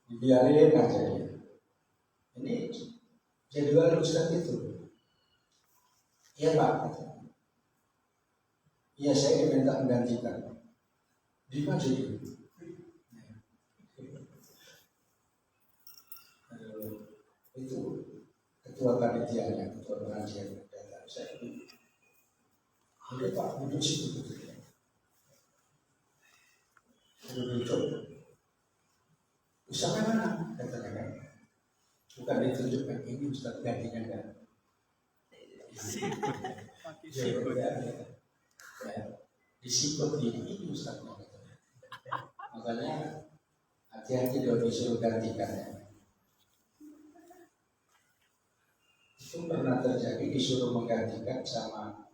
dibiarin aja dia. Ini jadwal ustadz itu. Iya Pak. Iya saya diminta menggantikan. Di mana jadi? Itu ketua panitianya, ketua pengajian datang. Saya udah Pak duduk situ. Duduk. Usaha mana? Katanya kan. Bukan ditunjukkan ini Ustaz gantinya kan. Disikut ini Ustaznya. Makanya hati-hati kalau disuruh gantikan. Itu pernah terjadi disuruh menggantikan sama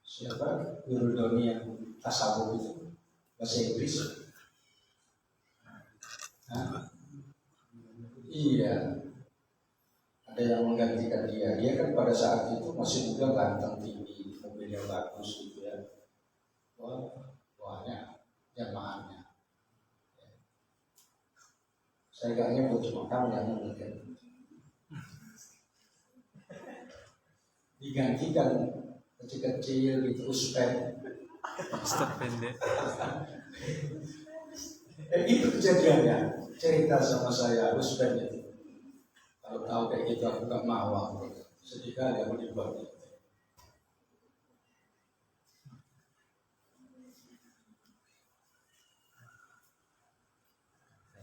siapa? Guru Doni yang tasawuf itu bahasa Inggris. Iya, ada yang menggantikan dia. Dia kan pada saat itu masih muda, ganteng, tinggi, mobilnya bagus gitu ya. Wah, banyak jamaahnya. Saya gak nyebut cuma kamu yang mungkin. Digantikan kecil-kecil gitu, uspek. Ustaz pendek. Itu kejadiannya. Cerita sama saya uspek itu. Kalau tahu kayak gitu aku gak mau aku. Sedih kali aku dibuat itu.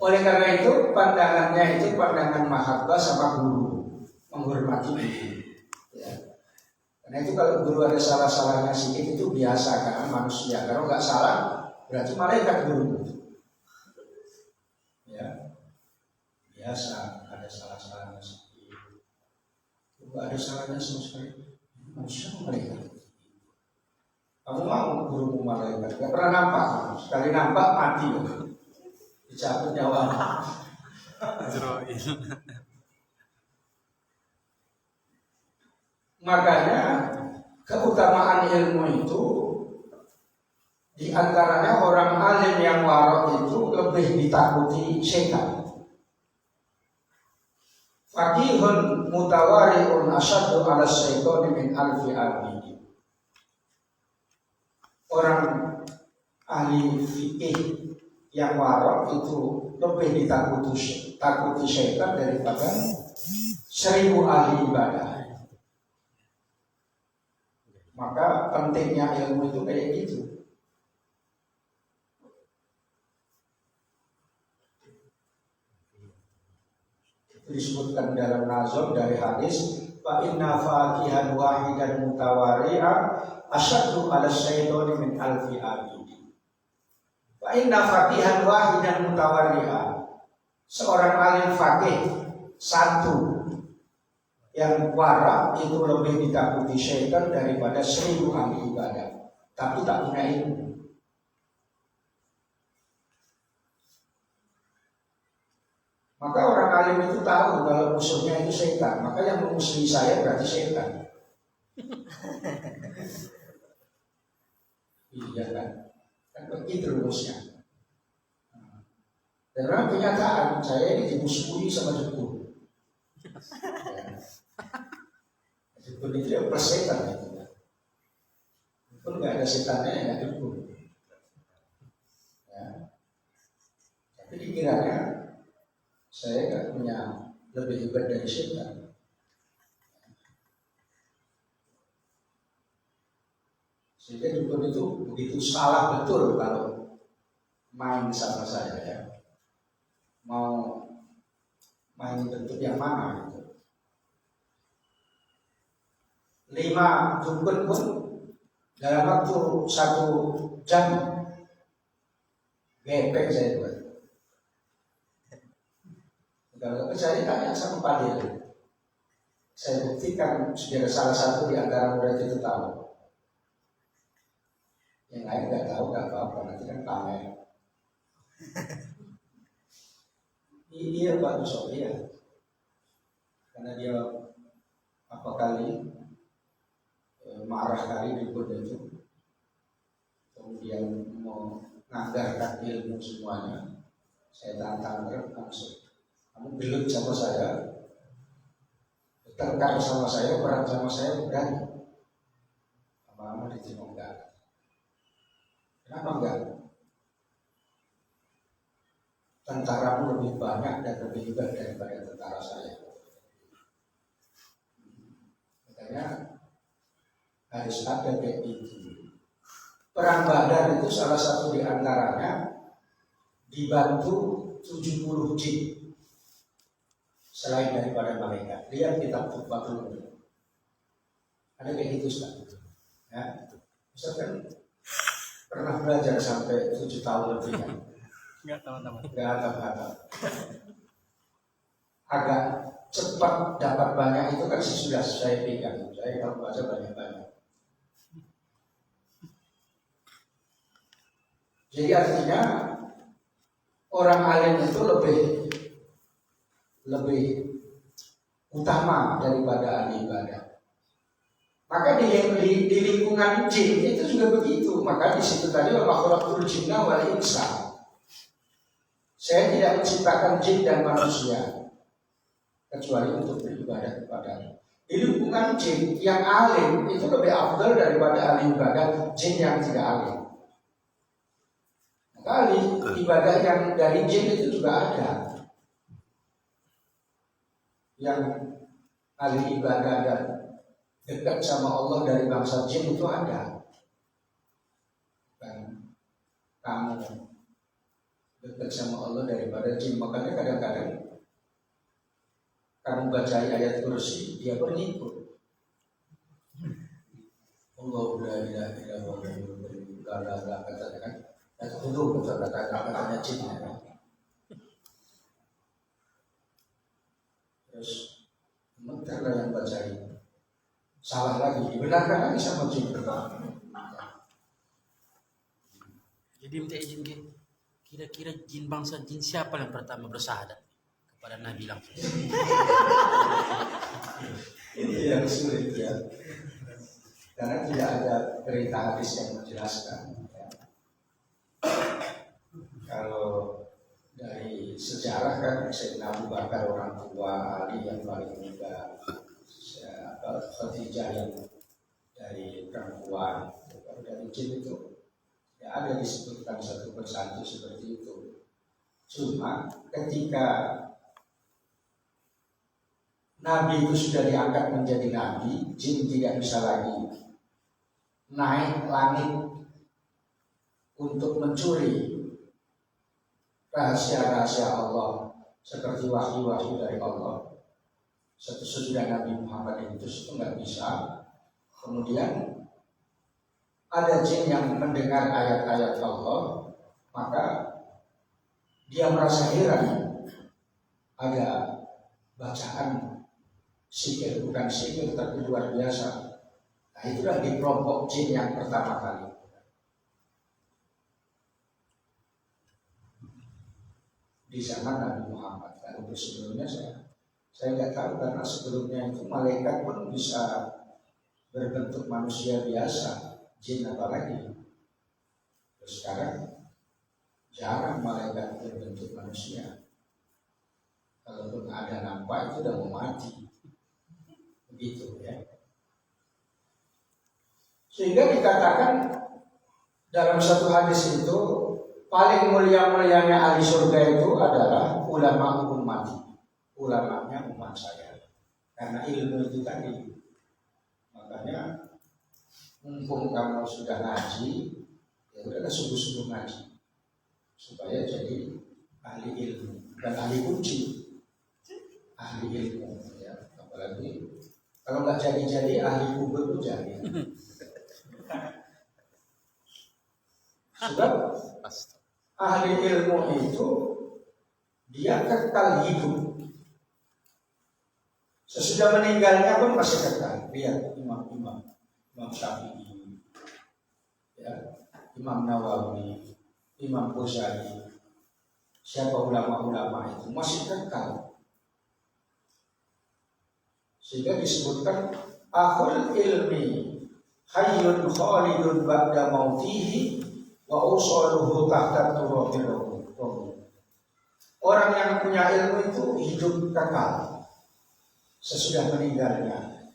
Oleh karena itu pandangannya itu pandangan mahabbah sama guru, menghormati guru. Ya. Karena itu kalau guru ada salah-salahnya sedikit itu biasa karena manusia. Kalau nggak salah berarti malaikat guru. Ya, biasa ada salah-salahnya sedikit. Nggak ada salahnya sama sekali. Manusia malaikat. Kamu mau gurumu malaikat? Gak pernah nampak. Sekali nampak mati. Dicabut nyawa. Azrail. Makanya keutamaan ilmu itu di antaranya orang alim yang warok itu lebih ditakuti setan. Faqihun mutawari'un asyaddu 'ala syaitani min alfi abid. Orang ahli fikih yang warok itu lebih ditakuti syaitan daripada 1000 ahli ibadah. Maka pentingnya ilmu itu kayak gitu. Disebutkan dalam nazam dari hadis fa inna faqihan wahidan mutawari'a asyaddu 'ala syaitani min alfi abid. Fa inna faqihan wahidan mutawari'a, seorang alim faqih satu yang wara itu lebih ditakuti syaitan daripada 1000 ahli ibadah tapi tak punya ilmu. Maka orang alim itu tahu kalau musuhnya itu setan, maka yang memusuhi saya berarti setan. Iya kan? Kan begitu rumusnya. Karena kenyataan saya ini dimusuhi sama dukun. Dukun itu ya persetan gitu. Dukun nggak ada setannya ya dukun. Ya. Tapi dikiranya saya nggak punya lebih hebat dari setan. Sehingga dukun itu begitu salah betul kalau main sama saya ya. Mau main bentuk yang mana gitu. 5 dukun pun dalam waktu 1 jam gepek saya buat. Kalau percaya tanya sama Pak Dir. Saya buktikan sudah salah satu di antara murid itu tahu. Yang lain nggak tahu, nggak apa-apa, nanti kan pamer. Iya Pak Yusuf, iya. Karena dia apa kali marah kali di itu, kemudian mau menganggarkan ilmu semuanya. Saya tantang langsung. Kamu gelut sama saya, bertengkar sama saya, perang sama saya, berani. Lama-lama diterima enggak. Kenapa enggak? Tentaramu lebih banyak dan lebih hebat daripada tentara saya. Makanya harus ada kayak itu. Perang Badar itu salah satu di antaranya dibantu 70 jin selain daripada malaikat. Lihat kitab Tufatul. Ada kayak gitu Ustaz. Ya. Ustaz kan pernah belajar sampai 7 tahun lebih kan? Enggak teman-teman. Enggak ada. Agak cepat dapat banyak itu kan sudah saya pegang. Saya kalau baca banyak-banyak. Jadi artinya orang alim itu lebih utama daripada ahli ibadah. Maka di lingkungan jin itu juga begitu. Maka di situ tadi wa khalaqtul jinna wal insa. Saya tidak menciptakan jin dan manusia kecuali untuk beribadah kepada. Di lingkungan jin yang alim itu lebih afdal daripada ahli ibadah jin yang tidak alim. Maka ibadah yang dari jin itu juga ada. Yang ahli ibadah dan dekat sama Allah dari bangsa jin itu ada. Dan kamu dekat sama Allah daripada jin. Makanya kadang-kadang kamu baca ayat kursi, dia pun ikut. Allah la ilaha illallah katakan. Itu kata-katanya jin. Terus sementara yang baca ini salah lagi, dibenarkan lagi sama jin. Jadi minta izin ke, kira-kira jin bangsa jin siapa yang pertama bersyahadat kepada Nabi langsung? Ini yang sulit ya, karena tidak ada berita hadis yang menjelaskan. Ya. Kalau dari sejarah kan Sayyidina Abu Bakar orang tua, Ali yang paling muda, Khadijah yang dari perempuan. Kalau dari jin itu ya ada disebutkan satu persatu seperti itu. Cuma ketika Nabi itu sudah diangkat menjadi Nabi, jin tidak bisa lagi naik langit untuk mencuri rahasia-rahasia Allah seperti wahyu-wahyu dari Allah. Sesudah Nabi Muhammad itu nggak bisa. Kemudian ada jin yang mendengar ayat-ayat Allah, maka dia merasa heran. Ada bacaan sihir, bukan sihir tapi luar biasa. Nah itulah di kelompok jin yang pertama kali. Di zaman Nabi Muhammad. Kalau sebelumnya saya nggak tahu, karena sebelumnya itu malaikat pun bisa berbentuk manusia biasa, jin apalagi. Terus sekarang jarang malaikat berbentuk manusia. Kalaupun ada nampak itu udah mau mati, begitu ya. Sehingga dikatakan dalam satu hadis itu paling mulia-mulianya ahli surga itu adalah ulama ummati, ulamanya umat saya. Karena ilmu itu tadi. Makanya mumpung kamu sudah ngaji, ya udah sungguh-sungguh ngaji supaya jadi ahli ilmu dan ahli kunci, ahli ilmu ya. Apalagi kalau nggak jadi ahli kubur itu jadi. Sebab ahli ilmu itu dia kekal hidup Sesudah meninggalnya pun masih kekal. Lihat Imam Syafi'i, ya, Imam Nawawi, Imam Ghazali, siapa ulama-ulama itu masih kekal. Sehingga disebutkan akhul ilmi hayyun khalidun ba'da mautihi wa usaluhu tahta turabil. Orang yang punya ilmu itu hidup kekal sesudah meninggalnya.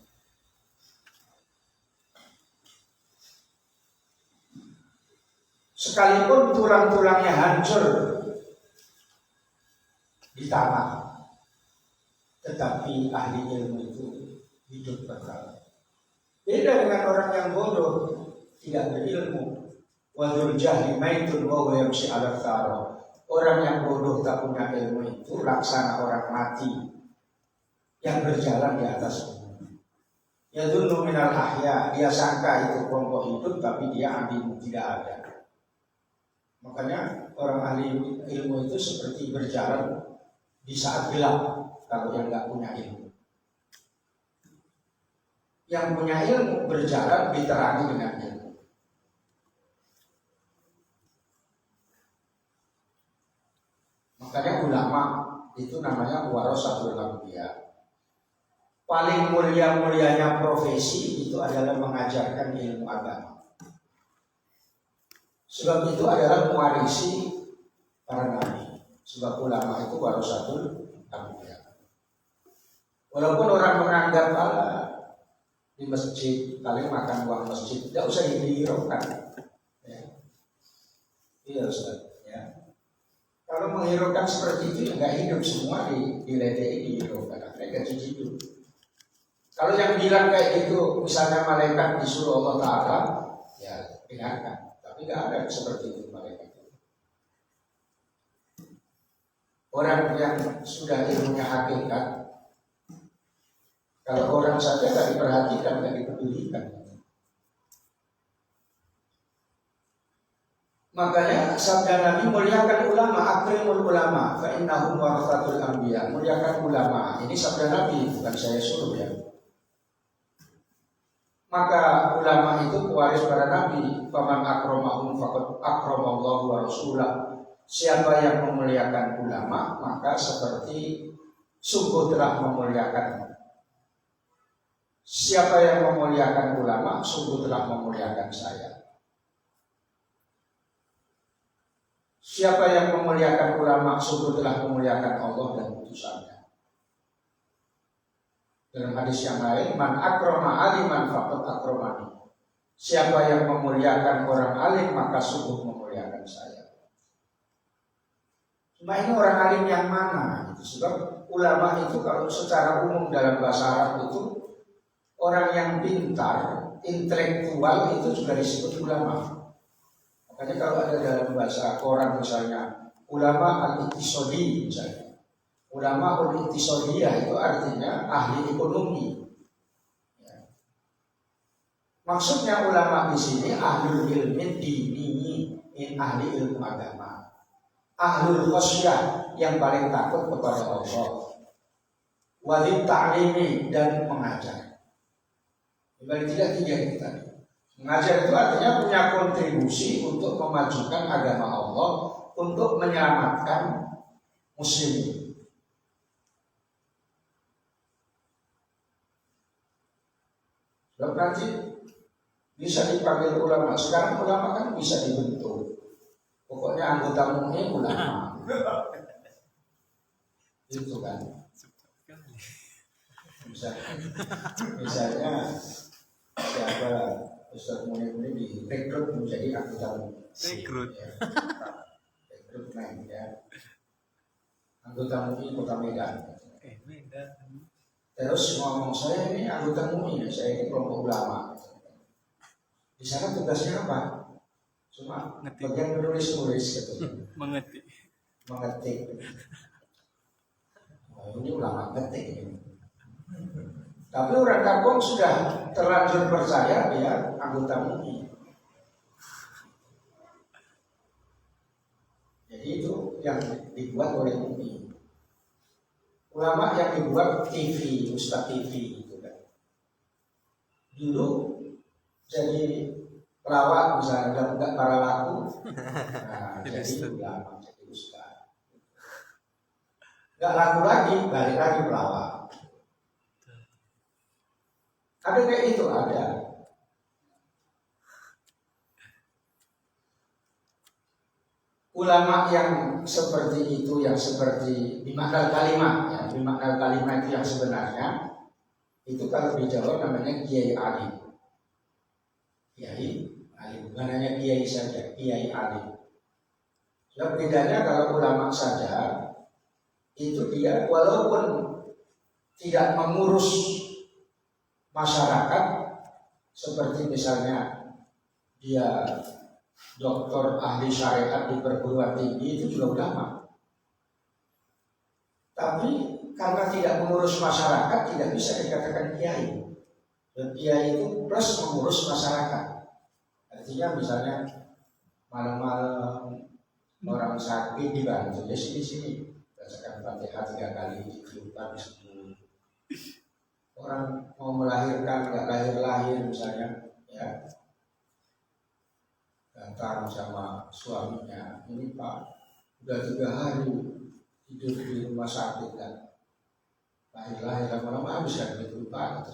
Sekalipun tulang-tulangnya hancur di tanah, tetapi ahli ilmu itu hidup kekal. Beda dengan orang yang bodoh, tidak berilmu. Wadul jahli maitun wa huwa yamshi 'ala thara. Orang yang bodoh tak punya ilmu itu laksana orang mati yang berjalan di atas bumi. Yadunnu minal ahya, dia sangka itu kelompok hidup tapi dia anti tidak ada. Makanya orang ahli ilmu itu seperti berjalan di saat gelap kalau yang nggak punya ilmu. Yang punya ilmu berjalan diterangi dengan ilmu. Makanya ulama itu namanya warasatul anbiya. Paling mulia-mulianya profesi itu adalah mengajarkan ilmu agama. Sebab itu adalah mewarisi para nabi. Sebab ulama itu warasatul anbiya. Walaupun orang menganggap di masjid paling makan uang masjid tidak usah dihiraukan. Ya. Iya Ustaz. Ya. Kalau menghiraukan seperti itu nggak hidup semua diledei dihiraukan. Akhirnya gaji hidup. Kalau yang bilang kayak gitu, misalnya malaikat disuruh Allah Ta'ala, ya dengarkan. Tapi nggak ada seperti itu malaikat. Orang yang sudah ilmunya hakikat, kalau orang saja nggak diperhatikan, nggak dipedulikan. Makanya sabda Nabi muliakan ulama, akrimul ulama, fa innahum warathatul anbiya. Muliakan ulama. Ini sabda Nabi, bukan saya suruh ya. Maka ulama itu pewaris para nabi. Faman akramahum faqad akramallahu wa rasulah. Siapa yang memuliakan ulama, maka seperti sungguh telah memuliakan. Siapa yang memuliakan ulama, sungguh telah memuliakan saya. Siapa yang memuliakan ulama, sungguh telah memuliakan Allah dan utusannya. Dalam hadis yang lain, man akrama aliman faqad akramani. Siapa yang memuliakan orang alim, maka sungguh memuliakan saya. Cuma ini orang alim yang mana? Sebab ulama itu kalau secara umum dalam bahasa Arab itu orang yang pintar, intelektual itu juga disebut ulama. Makanya kalau ada dalam bahasa koran misalnya ulama al-iqtisadi misalnya. Ulama al-iqtisadiyah itu artinya ahli ekonomi. Ya. Maksudnya ulama di sini ahlul ilmi dini, ahli ilmu agama. Ahlul khasyah yang paling takut kepada Allah. Walid ta'limi dan mengajar. Paling tidak tiga itu tadi. Mengajar itu artinya punya kontribusi untuk memajukan agama Allah, untuk menyelamatkan muslimin. Sebab nanti bisa dipanggil ulama. Sekarang ulama kan bisa dibentuk. Pokoknya anggota MUI ulama. Itu kan. Misalnya siapa Ustaz Munir ini direkrut menjadi anggota MUI. Rekrut. Ya. Rekrutmen ya. Anggota MUI Kota Medan. Medan. Terus ngomong saya ini anggota MUI, saya ini kelompok ulama. Di sana tugasnya apa? Cuma bagian menulis-nulis gitu. Mengetik. Mengetik. Oh, ini ulama ngetik ini. Tapi orang kampung sudah terlanjur percaya dia anggota MUI. Jadi itu yang dibuat oleh MUI. ulama yang dibuat TV, Ustadz TV gitu kan. Dulu jadi pelawak misalnya enggak para laku, nah, jadi ulama, jadi ustadz. Enggak laku lagi, balik lagi pelawak. Ada kayak itu ada. Ulama yang seperti itu, yang seperti bimaknal kalimat, ya, bimaknal kalimat itu yang sebenarnya itu kalau di Jawa namanya kiai alim. Kiai alim, bukan hanya kiai saja, kiai alim. Yang bedanya kalau ulama saja itu dia walaupun tidak mengurus masyarakat seperti misalnya dia doktor ahli syariat di perguruan tinggi itu juga ulama. Tapi karena tidak mengurus masyarakat tidak bisa dikatakan kiai. Dan kiai itu plus mengurus masyarakat. Artinya misalnya malam-malam orang sakit dibantu ya sini bacakan Fatihah 3 kali dikelupkan di sebelum orang mau melahirkan nggak lahir misalnya ya datang sama suaminya, ini Pak udah 3 hari tidur di rumah sakit kan lahir lama-lama habis kan kelupaan.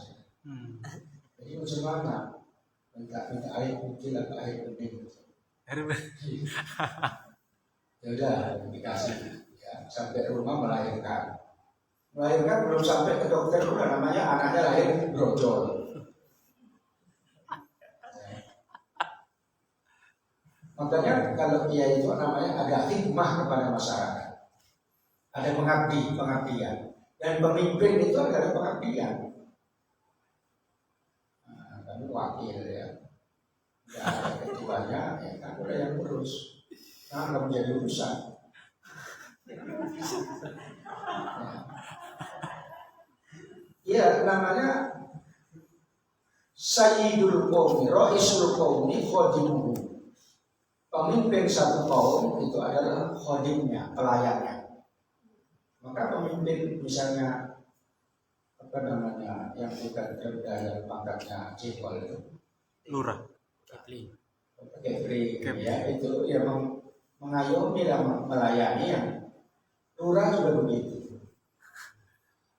Jadi macam mana minta air putih atau air bening ya udah dikasih ya, sampai rumah melahirkan belum sampai ke dokter udah namanya anaknya lahir brojol. Makanya kalau kiai itu namanya ada hikmah kepada masyarakat, ada pengabdian, dan pemimpin itu adalah pengabdian. Nah, kamu wakil ya, nggak ada ketuanya, ya kan udah yang urus. Nah, nggak menjadi urusan. Ya, namanya Sayyidul Qawmi, Ra'isul Qawmi, Khodimuhu. Pemimpin satu kaum itu adalah khodimnya, pelayannya. Maka pemimpin misalnya apa namanya yang bukan yang pangkatnya cipol itu, Lurah. Kepri, ya itu ya mengayomi dan melayani yang lurah juga begitu.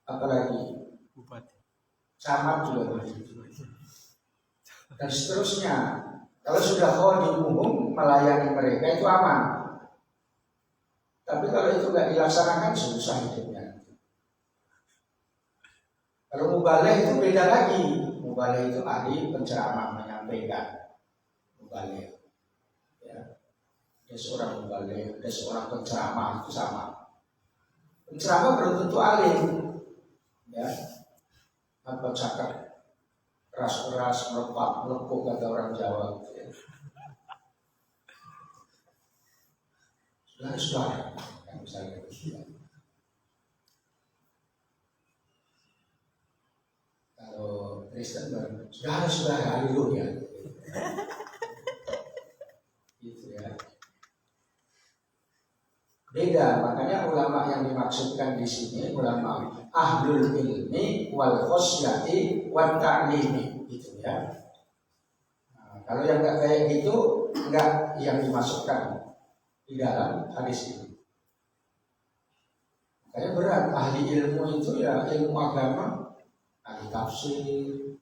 Apalagi Bupati. camat juga begitu. Dan seterusnya. Kalau sudah khodim umum melayani mereka itu aman. Tapi kalau itu nggak dilaksanakan susah hidupnya. Kalau mubaleh itu beda lagi. Mubaleh itu ahli penceramah menyampaikan. Mubaleh, ya. Ada seorang mubaleh, ada seorang penceramah itu sama. Penceramah belum tentu alim, ya. Apa cakap keras-keras, melepak-melepuk kata orang Jawa. Sudah, kan misalnya kalau Kristen sudah, haleluya. Gitu ya. Beda, makanya ulama yang dimaksudkan di sini ulama ahlul ilmi wal khosyati wat ta'limi gitu ya. Nah, kalau yang enggak kayak gitu enggak yang dimasukkan di dalam hadis ini. Makanya berat ahli ilmu itu ya ilmu agama, ahli tafsir,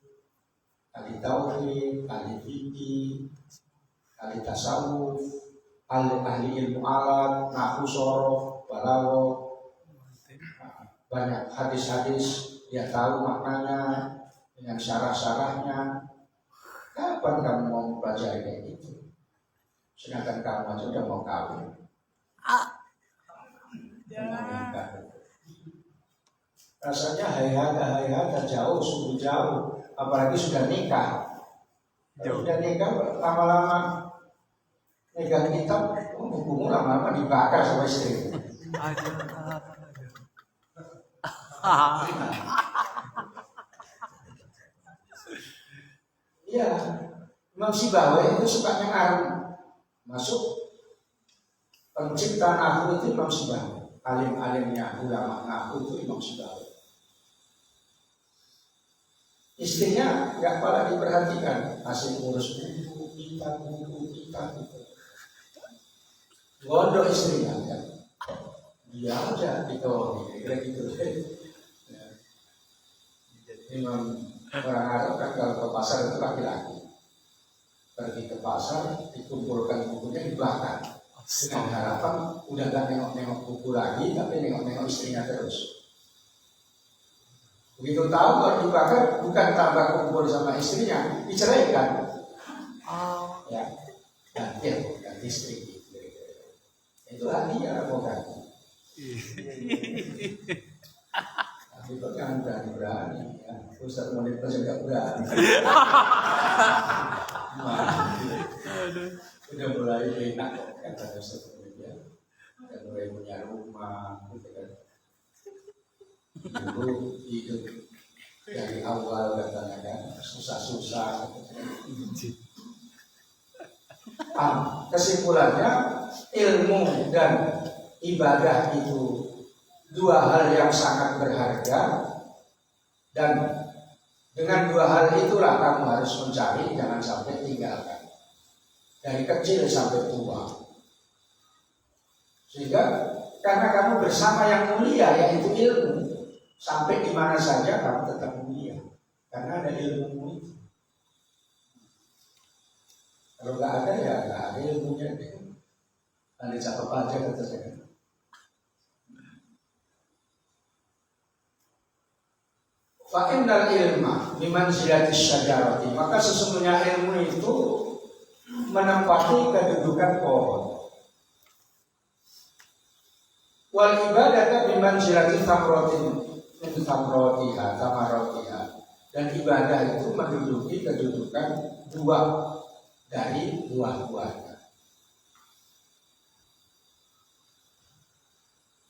ahli tauhid, ahli fikih, ahli tasawuf, ahli ilmu alat, nahwu, sorof, balaghah, banyak hadis-hadis dia tahu maknanya dengan syarah-syarahnya. Kapan kamu mau mempelajari kayak gitu? Sedangkan kamu aja udah mau kawin. Rasanya hayata jauh, sungguh jauh. Apalagi sudah nikah. Kalau sudah nikah lama-lama megang kitab, bukumu lama-lama dibakar sama istri. Iya, Imam Sibawi itu sukanya ngarang. Masuk pencipta nahwu itu Imam Sibawi. alim-alimnya ulama ngaku itu Imam Syafi'i. Istrinya nggak pernah diperhatikan, masih ngurus buku kita gitu. Gondok istrinya ya. Dia aja gitu, kira gitu. Ya. Imam orang Arab kan kalau ke pasar itu laki-laki. Pergi ke pasar, dikumpulkan bukunya di belakang. Dengan harapan udah gak nengok-nengok buku lagi, tapi nengok-nengok istrinya terus. Begitu tahu kalau dibakar bukan tambah kumpul sama istrinya, diceraikan. Ya, ganti istri. Itu hadiah mau ganti. Tapi kok jangan berani-berani ya. Ustaz Monit masih gak berani. Udah mulai enak kok kata Ustaz Monit ya. Udah mulai punya rumah gitu kan. Dulu hidup dari awal katanya kan susah-susah. Kesimpulannya ilmu dan ibadah itu dua hal yang sangat berharga, dan dengan dua hal itulah kamu harus mencari, jangan sampai tinggalkan dari kecil sampai tua, sehingga karena kamu bersama yang mulia yaitu ilmu, sampai di mana saja kamu tetap mulia karena ada ilmu itu. Kalau nggak ada ya nggak ada ilmunya. Ada cakap aja kata saya. Fa'innal ilma bimanzilatis syajarati, maka sesungguhnya ilmu itu menempati kedudukan pohon. Wal ibadatu bimanzilati tamratin min tamaratiha, dan ibadah itu menduduki kedudukan buah dari buah-buahnya.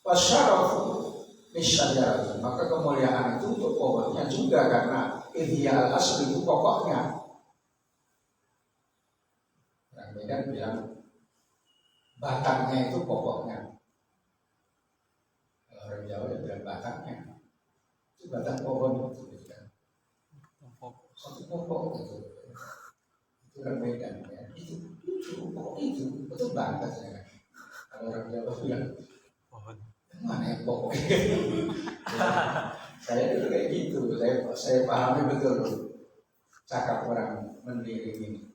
Wasyarafu lisyajarati, maka kemuliaan itu untuk pohonnya juga karena ideal asli itu pokoknya. Orang Medan bilang batangnya itu pokoknya. Kalau orang Jawa bilang batangnya itu batang pohon itu kan. Satu pokok itu. Itu orang Medan ya. Itu pokok itu betul banget ya. Kalau orang Jawa bilang Pohon. mana yang pokok? Saya dulu kayak gitu, saya pahami betul cakap orang Mandiri ini,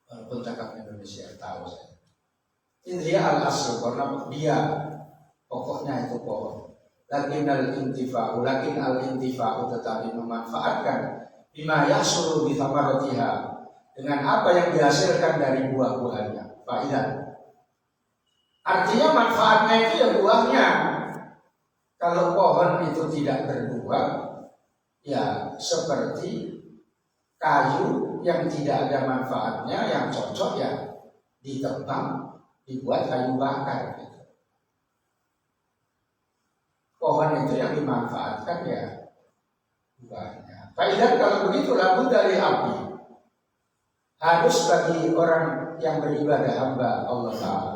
walaupun cakap Indonesia tahu saya. Intinya al-asl, karena dia pokoknya itu pohon. Lakin al-intifa'u tetapi memanfaatkan bima yahsulu bi thamaratiha, dengan apa yang dihasilkan dari buah-buahnya. Faidah. Artinya manfaatnya itu ya buahnya. Kalau pohon itu tidak berbuah, ya seperti kayu yang tidak ada manfaatnya, yang cocok ya ditebang, dibuat kayu bakar. Gitu. Pohon itu yang dimanfaatkan ya buahnya. Faidah kalau begitu labud dari api. Harus bagi orang yang beribadah hamba Allah Ta'ala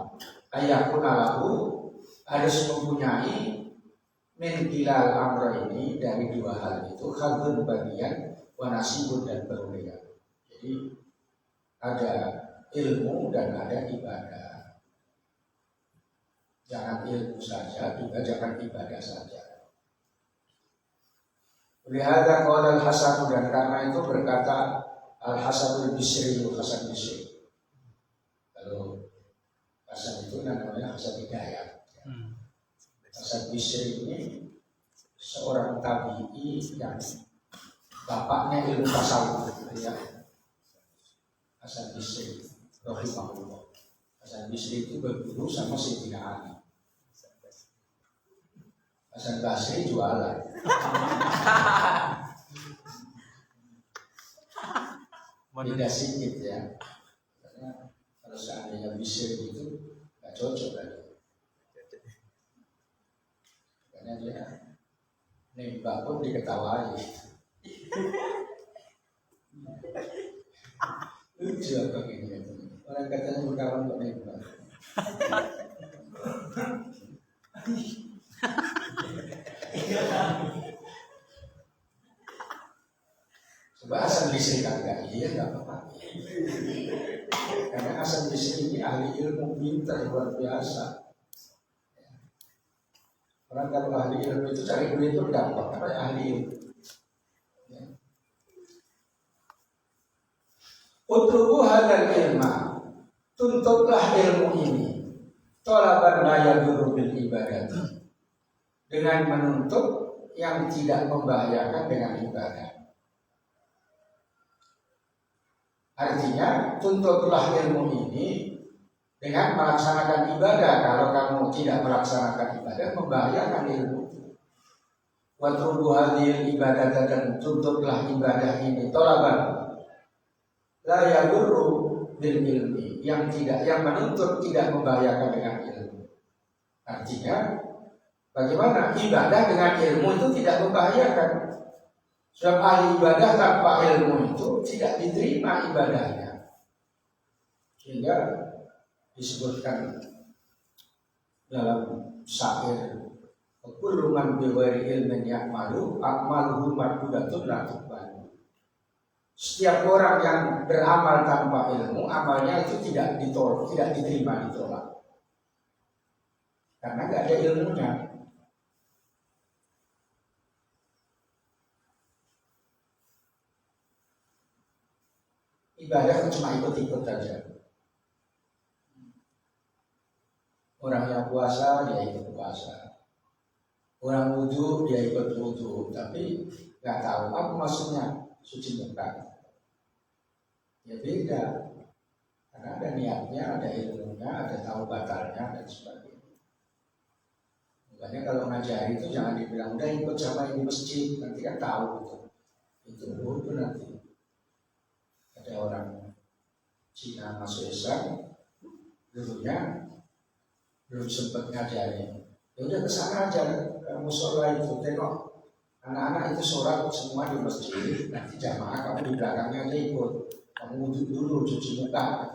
ayakuna lahu, harus mempunyai min kilal amra ini, dari dua hal itu khadun bagian wa nasibun dan perolehan. Jadi ada ilmu dan ada ibadah. Jangan ilmu saja, juga jangan ibadah saja. Lihada qala al-Hasan, dan karena itu berkata Al-Hasanul Bisri, Hasan Bisri. Kalau Hasan itu namanya Hasan Hidayat. Hasan Bisri ini seorang tabi'i yang bapaknya ilmu tasawuf, ya. Hasan Bisri, rahimahullah. Hasan Bisri itu berguru sama Sayyidina Ali. Hasan Basri jualan. Beda sedikit ya. Karena kalau seandainya Bisri itu nggak cocok lagi. Karena dia nembak pun diketawai. Lucu apa gini ya. Orang katanya berkawan kok nembak. Coba Hasan Bisri kagak, iya nggak apa-apa. Karena Hasan Bisri ini ahli ilmu pintar luar biasa. Orang kalau ahli ilmu itu cari duit itu gampang, karena ahli ilmu. Ya. Utlubu hadal ilma, tuntutlah ilmu ini. Talaban la yadurru bil ibadat, dengan menuntut yang tidak membahayakan dengan ibadah. Artinya tuntutlah ilmu ini dengan melaksanakan ibadah. Kalau kamu tidak melaksanakan ibadah, membahayakan ilmu. Wa tubu hadhil ibadah, dan tuntutlah ibadah ini talaban la yadurru bil ilmi, yang menuntut tidak membahayakan dengan ilmu. Artinya bagaimana ibadah dengan ilmu itu tidak membahayakan. Sebab ahli ibadah tanpa ilmu itu tidak diterima ibadahnya. Sehingga disebutkan dalam syair, kullu man bi ghairi ilmin ya'malu a'maluhu mardudatun la tuqbal. Setiap orang yang beramal tanpa ilmu, amalnya itu tidak ditolak, tidak diterima, ditolak. Karena nggak ada ilmunya. Ibadah cuma ikut-ikut saja. Orang yang puasa dia ikut puasa, orang wudhu dia ikut wudhu, tapi nggak tahu apa maksudnya suci muka. Ya beda, karena ada niatnya, ada ilmunya, ada tahu batalnya dan sebagainya. Makanya kalau ngajari itu jangan dibilang udah ikut sama yang di masjid, nanti kan tahu itu bodoh nanti. Ada orang Cina masuk Islam, dulunya belum sempat ngajarin. Ya udah kesana aja, kamu sholat itu tengok anak-anak itu sholat semua di masjid, nanti jamaah kamu di belakangnya aja ikut. Kamu wudhu dulu, cuci muka.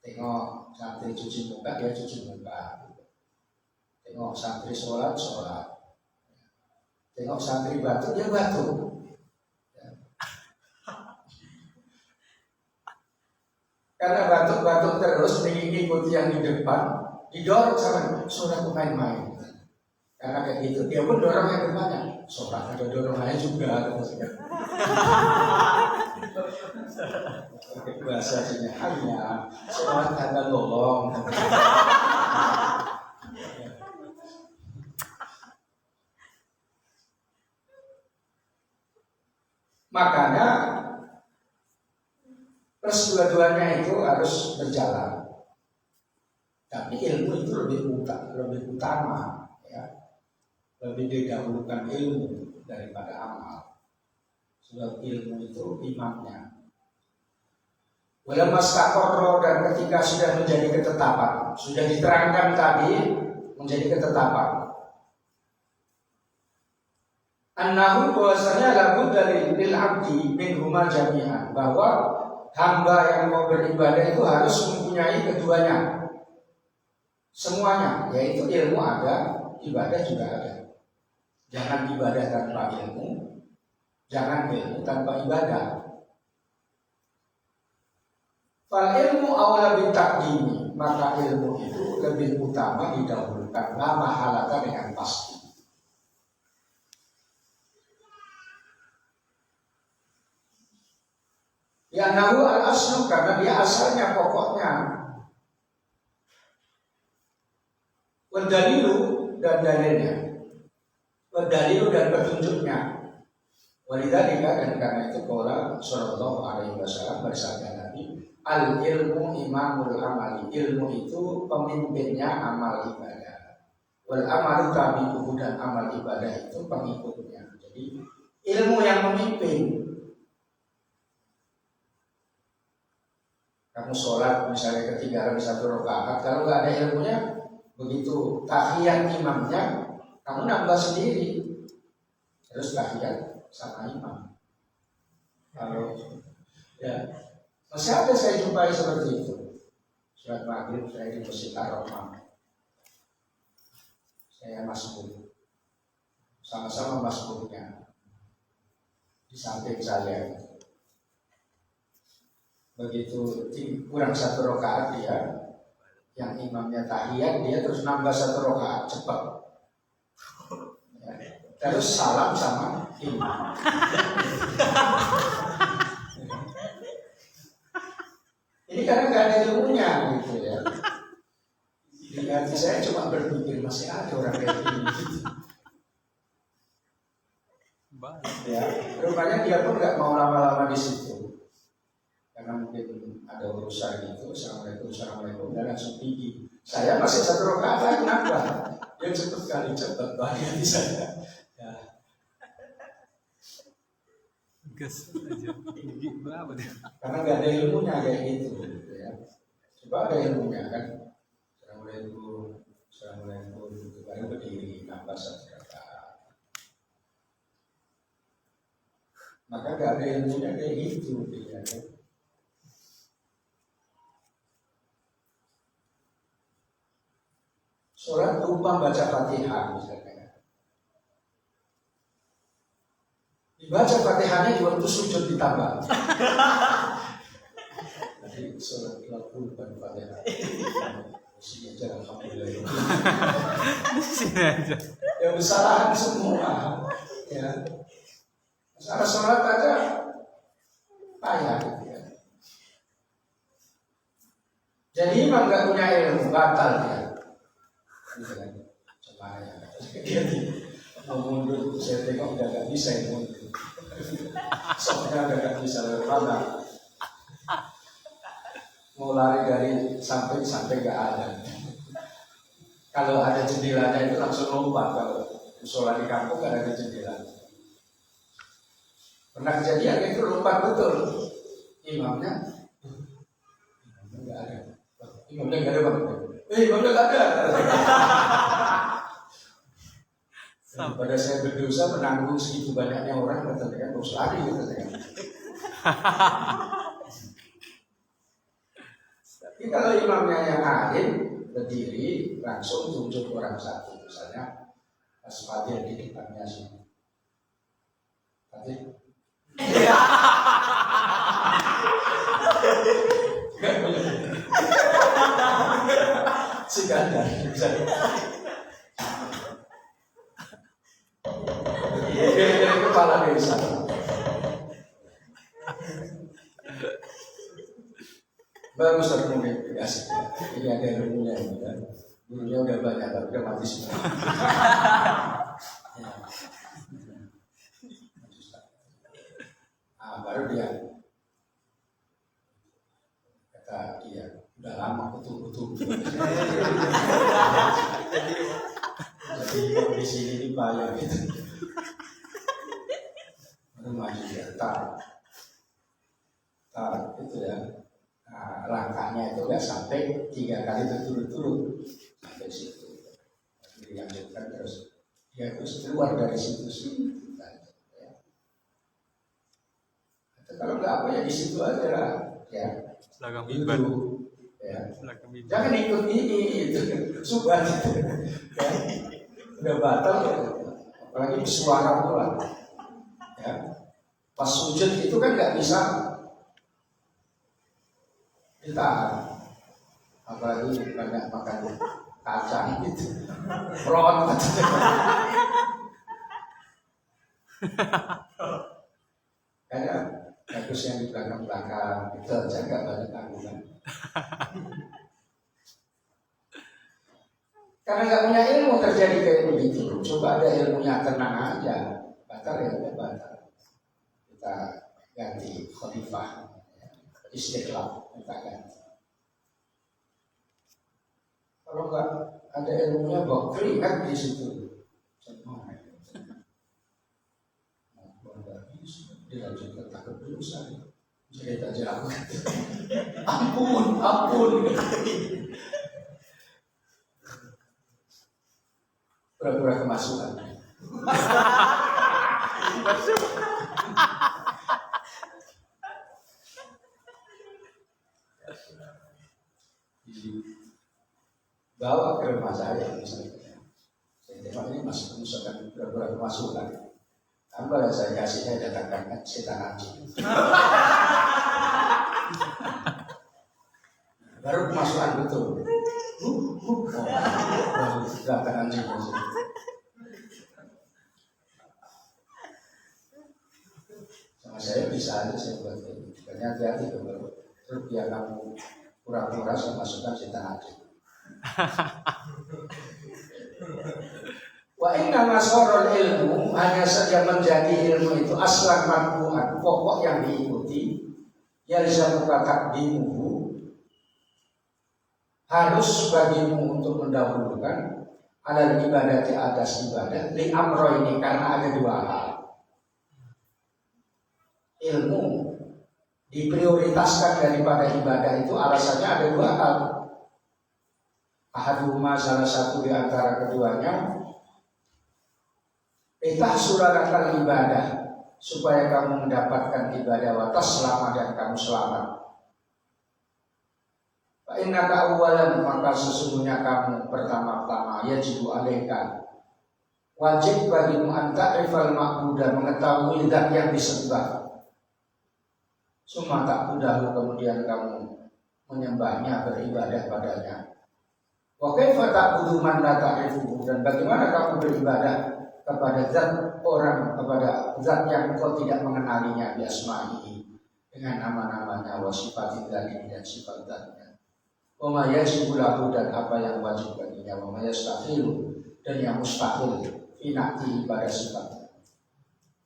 Tengok santri cuci muka, dia cuci muka. Tengok santri sholat, sholat. Tengok santri batuk, dia batuk. Karena batuk-batuk terus mengikuti yang di depan, didorong sama saudara main-main. Karena kayak gitu, dia pun dorong yang depannya. Saudara ada dorongannya juga. Bahasa Cina hanya sholat ada lolong. Makanya plus dua-duanya itu harus berjalan. Tapi ilmu itu lebih utama, ya. Lebih didahulukan ilmu daripada amal. Sebab ilmu itu imamnya. Walau mastaqarra, dan ketika sudah menjadi ketetapan, sudah diterangkan tadi menjadi ketetapan. Annahu, bahwasanya labud dari lil abdi min huma jami'an, bahwa hamba yang mau beribadah itu harus mempunyai keduanya, semuanya, yaitu ilmu ada, ibadah juga ada. Jangan ibadah tanpa ilmu, jangan ilmu tanpa ibadah. Fal ilmu awla bitaqdimi, maka ilmu itu lebih utama didahulukan, la mahalata, dengan pasti. Ya nahu al aslu, karena dia asalnya, pokoknya. Wadalilu, dan dalilnya. Wadalilu, dan petunjuknya. Walidhalika, dan karena itu qala sallallahu alaihi wasallam, bersabda Nabi, al ilmu imamul amali, ilmu itu pemimpinnya amal ibadah. Wal amalu tabi'uhu, dan amal ibadah itu pengikutnya. Jadi ilmu yang memimpin. Kamu sholat misalnya ketinggalan satu rakaat, kalau nggak ada ilmunya, begitu tahiyat imamnya, kamu nambah sendiri, terus tahiyat sama imam. Kalau ya masih ada saya jumpai seperti itu. Sholat maghrib saya di Masjid Ar-Rahman, saya masbuk, sama-sama masbuknya di samping saya. Begitu kurang 1 rakaat dia, yang imamnya tahiyat, dia terus nambah 1 rakaat cepat. Ya. Terus salam sama imam. Ini karena nggak ada ilmunya gitu ya. Di hati saya cuma berpikir masih ada orang kayak gini. Ya, rupanya dia pun nggak mau lama-lama di situ. Karena mungkin ada urusan gitu, assalamualaikum, dan langsung pergi. Saya masih 1 rakaat lagi nambah. Dia cepat banget di saya. Ya. Gas aja. Gigi berapa dia? Karena nggak ada ilmunya kayak gitu. Ya. Coba ada ilmunya kan. Assalamualaikum, itu baru berdiri nambah 1 rakaat. Maka nggak ada ilmunya kayak gitu. Ya. Sholat lupa baca Fatihah misalnya. Dibaca Fatihahnya di waktu sujud ditambah. Jadi sholat lupa Fatihah. Sini aja alhamdulillah. Sini aja. Ya kesalahan semua. Ya. Masalah sholat aja payah gitu ya. Jadi imam nggak punya ilmu, batal ya. Coba ya, dia mau mundur, saya tengok udah gak bisa ya mundur. Soalnya udah gak bisa lewat. Mau lari dari sampai gak ada. Kalau ada jendelanya itu langsung lompat. Kalau musola di kampung gak ada jendela. Pernah kejadian itu lompat betul. Imamnya gak ada. Imamnya gak ada banget. Imamnya gak ada. Pada saya berdosa menanggung segitu banyaknya orang, katakan harus lari katakan. Tapi kalau imamnya yang alim berdiri langsung tunjuk orang satu, misalnya pas Fadil di depannya sini. Fadil. Si ganda bisa. Dia kepala desa. Bagus aku mungkin asik. Ini ada ilmunya kan. Gurunya udah banyak, tapi udah mati semua. Baru dia kata dia udah lama betul-betul. Jadi di sini ini bahaya gitu. Maju ya, tar itu ya. Nah, langkahnya itu nggak sampai 3 kali berturut-turut sampai situ. Dilanjutkan terus dia terus keluar dari situ sih. Ya. Kalau nggak apa ya di situ aja ya. Selagam Itu ibadah. ya. Selagam ibadah. Jangan ikut ini itu subhan itu. Ya. Udah batal ya. Apalagi bersuara pula. Ya. Pas sujud itu kan nggak bisa ditahan, apalagi banyak makan kacang gitu, ron. Karena bagus yang di belakang itu aja nggak banyak tanggungan. Karena nggak punya ilmu terjadi kayak begitu. Coba ada ilmunya, tenang aja, batal ya udah batal. Kita ganti khalifah, istiqlal kita ganti. Kalau nggak ada ilmunya bawa keringat di situ, dilanjutkan takut dosa. Jadi aja aku, ampun. Pura-pura kemasukan. Bawa ke rumah saya misalnya. Saya masuk misalkan pura-pura kemasukan. Kalau saya kasih saya datangkan setan aja. Baru kemasukan betul. Datang anjing masuk. Sama saya bisa aja saya buat ini. Makanya hati-hati kalau terus biar kamu pura-pura saya masukkan setan aja. Wa inna masorul ilmu, hanya saja menjadi ilmu itu aslan matbu'an, pokok yang diikuti. Yalzamuka takdimuhu, harus bagimu untuk mendahulukan alal ibadati atas ibadah li amro ini, karena ada dua hal. Ilmu diprioritaskan daripada ibadah itu alasannya ada dua hal. Ahaduhuma, salah satu di antara keduanya, itahsuralakan ibadah, supaya kamu mendapatkan ibadah watas selamat dan kamu selamat. Fa innaka awwalan, maka sesungguhnya kamu pertama-tama yajibu alaika, wajib bagimu an ta'rifal ma'budah, mengetahui zat yang disembah. Summa ta'budahu, kemudian kamu menyembahnya, beribadah padanya. Wa kaifa ta'budu man la ta'rifuhu, dan bagaimana kamu beribadah kepada zat orang, kepada zat yang kau tidak mengenalinya, bi asma'ihi, dengan nama-namanya, wa sifatin dzatihi, dan sifat zatnya. Wa ma yajibu lahu, dan apa yang wajib baginya, wa ma yastahilu, dan yang mustahil fi na'tihi, pada sifatnya.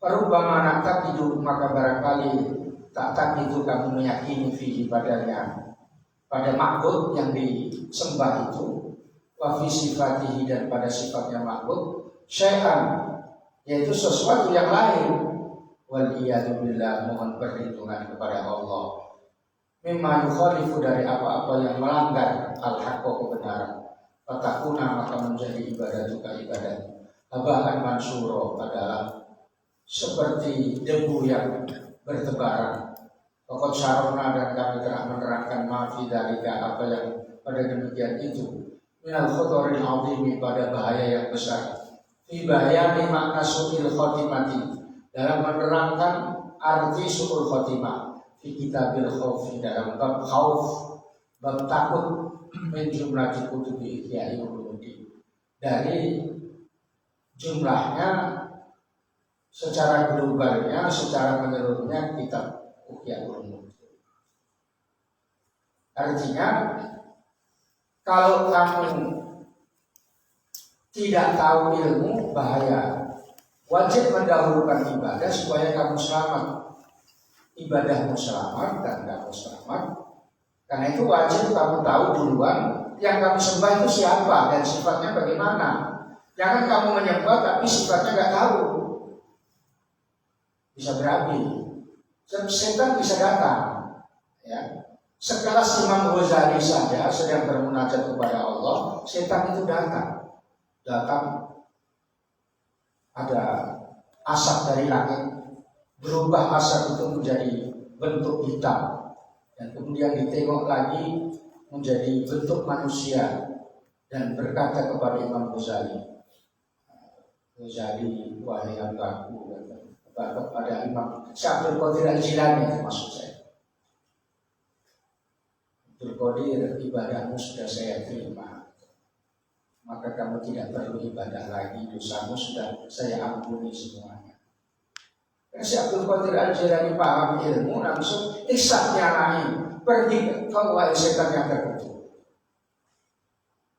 Farubbama na'taqidu, maka barangkali tak itu kamu meyakini fihi, padanya, pada ma'bud yang disembah itu, wa fi sifatihi, dan pada sifatnya ma'bud, syai'an, yaitu sesuatu yang lain. Wal iyadu billah, mohon perlindungan kepada Allah. Mimma yukhalifu, dari apa-apa yang melanggar al-haqqa, kebenaran. Fatakuna, maka menjadi ibadah juga ibadah habaan mansuro, adalah seperti debu yang bertebaran. Pokok syarona, dan kami telah menerangkan maafi dalika, apa yang pada demikian itu, minal khotoril azimi, pada bahaya yang besar. Fi bayani makna su'il khotimati, dalam menerangkan arti su'ul khotimah. Fi kitabil khawfi, dalam bab khawf, bab takut, min jumlah kutubi Ihya Ulumuddin, dari jumlahnya secara globalnya, secara menyeluruhnya kitab Ihya Ulumuddin. Artinya, kalau kamu tidak tahu ilmu, bahaya. Wajib mendahulukan ibadah supaya kamu selamat. Ibadahmu selamat dan kamu selamat. Karena itu wajib kamu tahu duluan yang kamu sembah itu siapa dan sifatnya bagaimana. Jangan kamu menyembah tapi sifatnya nggak tahu. Bisa berapi. Setan bisa datang. Ya. Sekelas Imam Ghazali saja sedang bermunajat kepada Allah, setan itu datang, ada asap dari langit, berubah asap itu menjadi bentuk hitam, dan kemudian ditengok lagi menjadi bentuk manusia, dan berkata kepada Imam Ghazali, wahai hambaku, kepada Imam Syabdul Qadir Al-Jilani, maksud saya, Abdul Qadir, ibadahmu sudah saya terima, maka kamu tidak perlu ibadah lagi, dosamu sudah saya ampuni semuanya. Karena si Abdul Qadir Al-Jilani paham ilmu, langsung isaknya lain, pergi kau wahai setan yang terkutuk.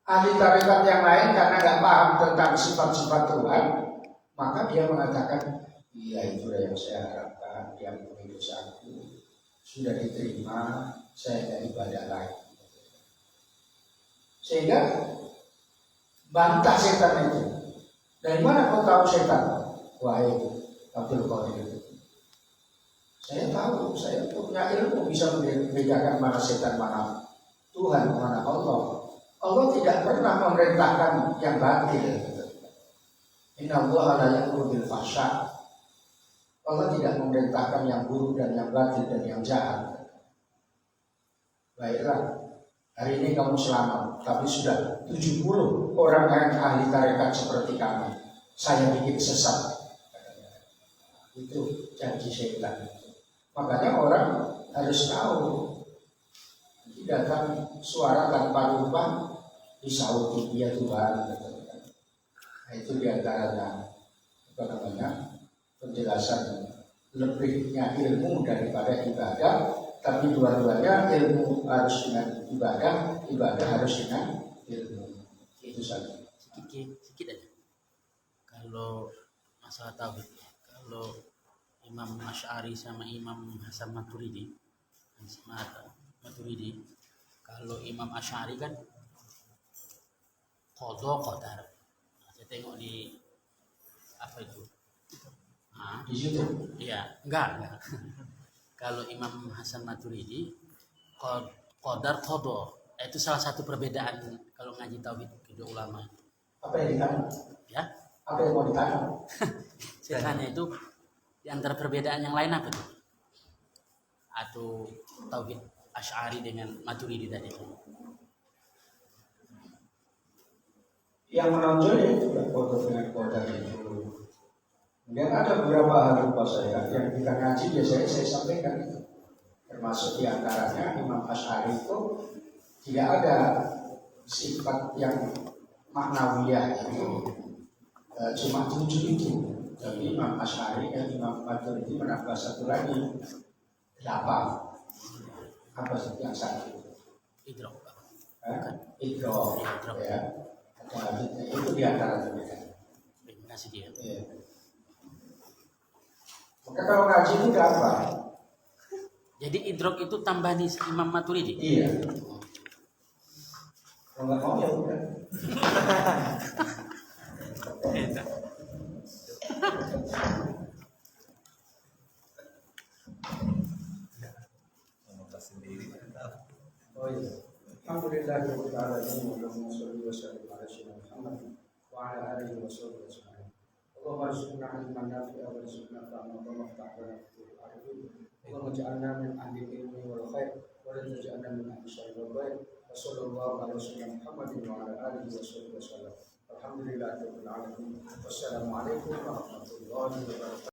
Ahli tarekat yang lain karena nggak paham tentang sifat-sifat Tuhan, maka dia mengatakan, iya itulah yang saya harapkan, dia ampuni dosaku, sudah diterima, saya tidak ibadah lagi. Sehingga bantah setan itu. Dari mana kau tahu setan? Wahai Abdul Qadir, saya tahu, saya punya ilmu bisa membedakan mana setan, mana Tuhan, mana Allah. Allah tidak pernah memerintahkan yang batil. Inna Allaha la ya'muru bil fahsya. Allah tidak memerintahkan yang buruk dan yang batil dan yang jahat. Baiklah, hari ini kamu selamat, tapi sudah 70 orang yang ahli tarekat seperti kami saya bikin sesat. Itu janji setan. Makanya orang harus tahu. Jadi datang suara tanpa rupa disauti dia Tuhan. Nah, itu diantaranya apa namanya penjelasan lebihnya ilmu daripada ibadah, tapi dua-duanya ilmu harus dengan ibadah, ibadah harus dengan ilmu. Itu saja. Sedikit aja. Kalau masalah tauhid, kalau Imam Asy'ari sama Imam Hasan Maturidi, kalau Imam Asy'ari kan qadha qadar. Nah, saya tengok di apa itu? Nah, Di situ iya, enggak. Kalau Imam Hasan Maturidi qadar qadha. Itu salah satu perbedaan kalau ngaji tauhid kedua ulama. apa yang ditanam? Ya, Apa yang mau ditanam? saya tanya itu di antara perbedaan yang lain apa tuh? Atau tauhid Asy'ari dengan Maturidi tadi? Yang menonjol itu foto dengan kodar itu. Kemudian ada beberapa hal lupa saya yang kita ngaji biasanya saya sampaikan itu. Termasuk diantaranya Imam Asy'ari itu tidak ada sifat yang maknawiyah itu cuma 7 itu. Tapi Imam Asy'ari dan Imam Maturidi menambah satu lagi 8. Apa sih yang satu? Idrok. Idrok. Ya. Ada itu diantara mereka. Terima kasih dia. Ya. Maka kalau ngaji itu apa? Jadi idrok itu tambah di Imam Maturidi? Iya. Kalau nggak mau ya udah. Mengupas sendiri. Oh iya. Alhamdulillahirabbil alamin wa sallallahu wasallam ala sayyidina Muhammad wa ala alihi wa sahbihi ajma'in. Allahumma arzuqna ilman nafi'a wa arzuqna fahma wa maftahna fil arifin. Allahumma ij'alna min ahli ilmi wal khair wa la taj'alna min ahli syarri wal ghaib. Wa sallallahu ala sayyidina Muhammadin wa ala alihi wa sahbihi wasallam. Alhamdulillahirabbil alamin. Wassalamu alaikum warahmatullahi wabarakatuh.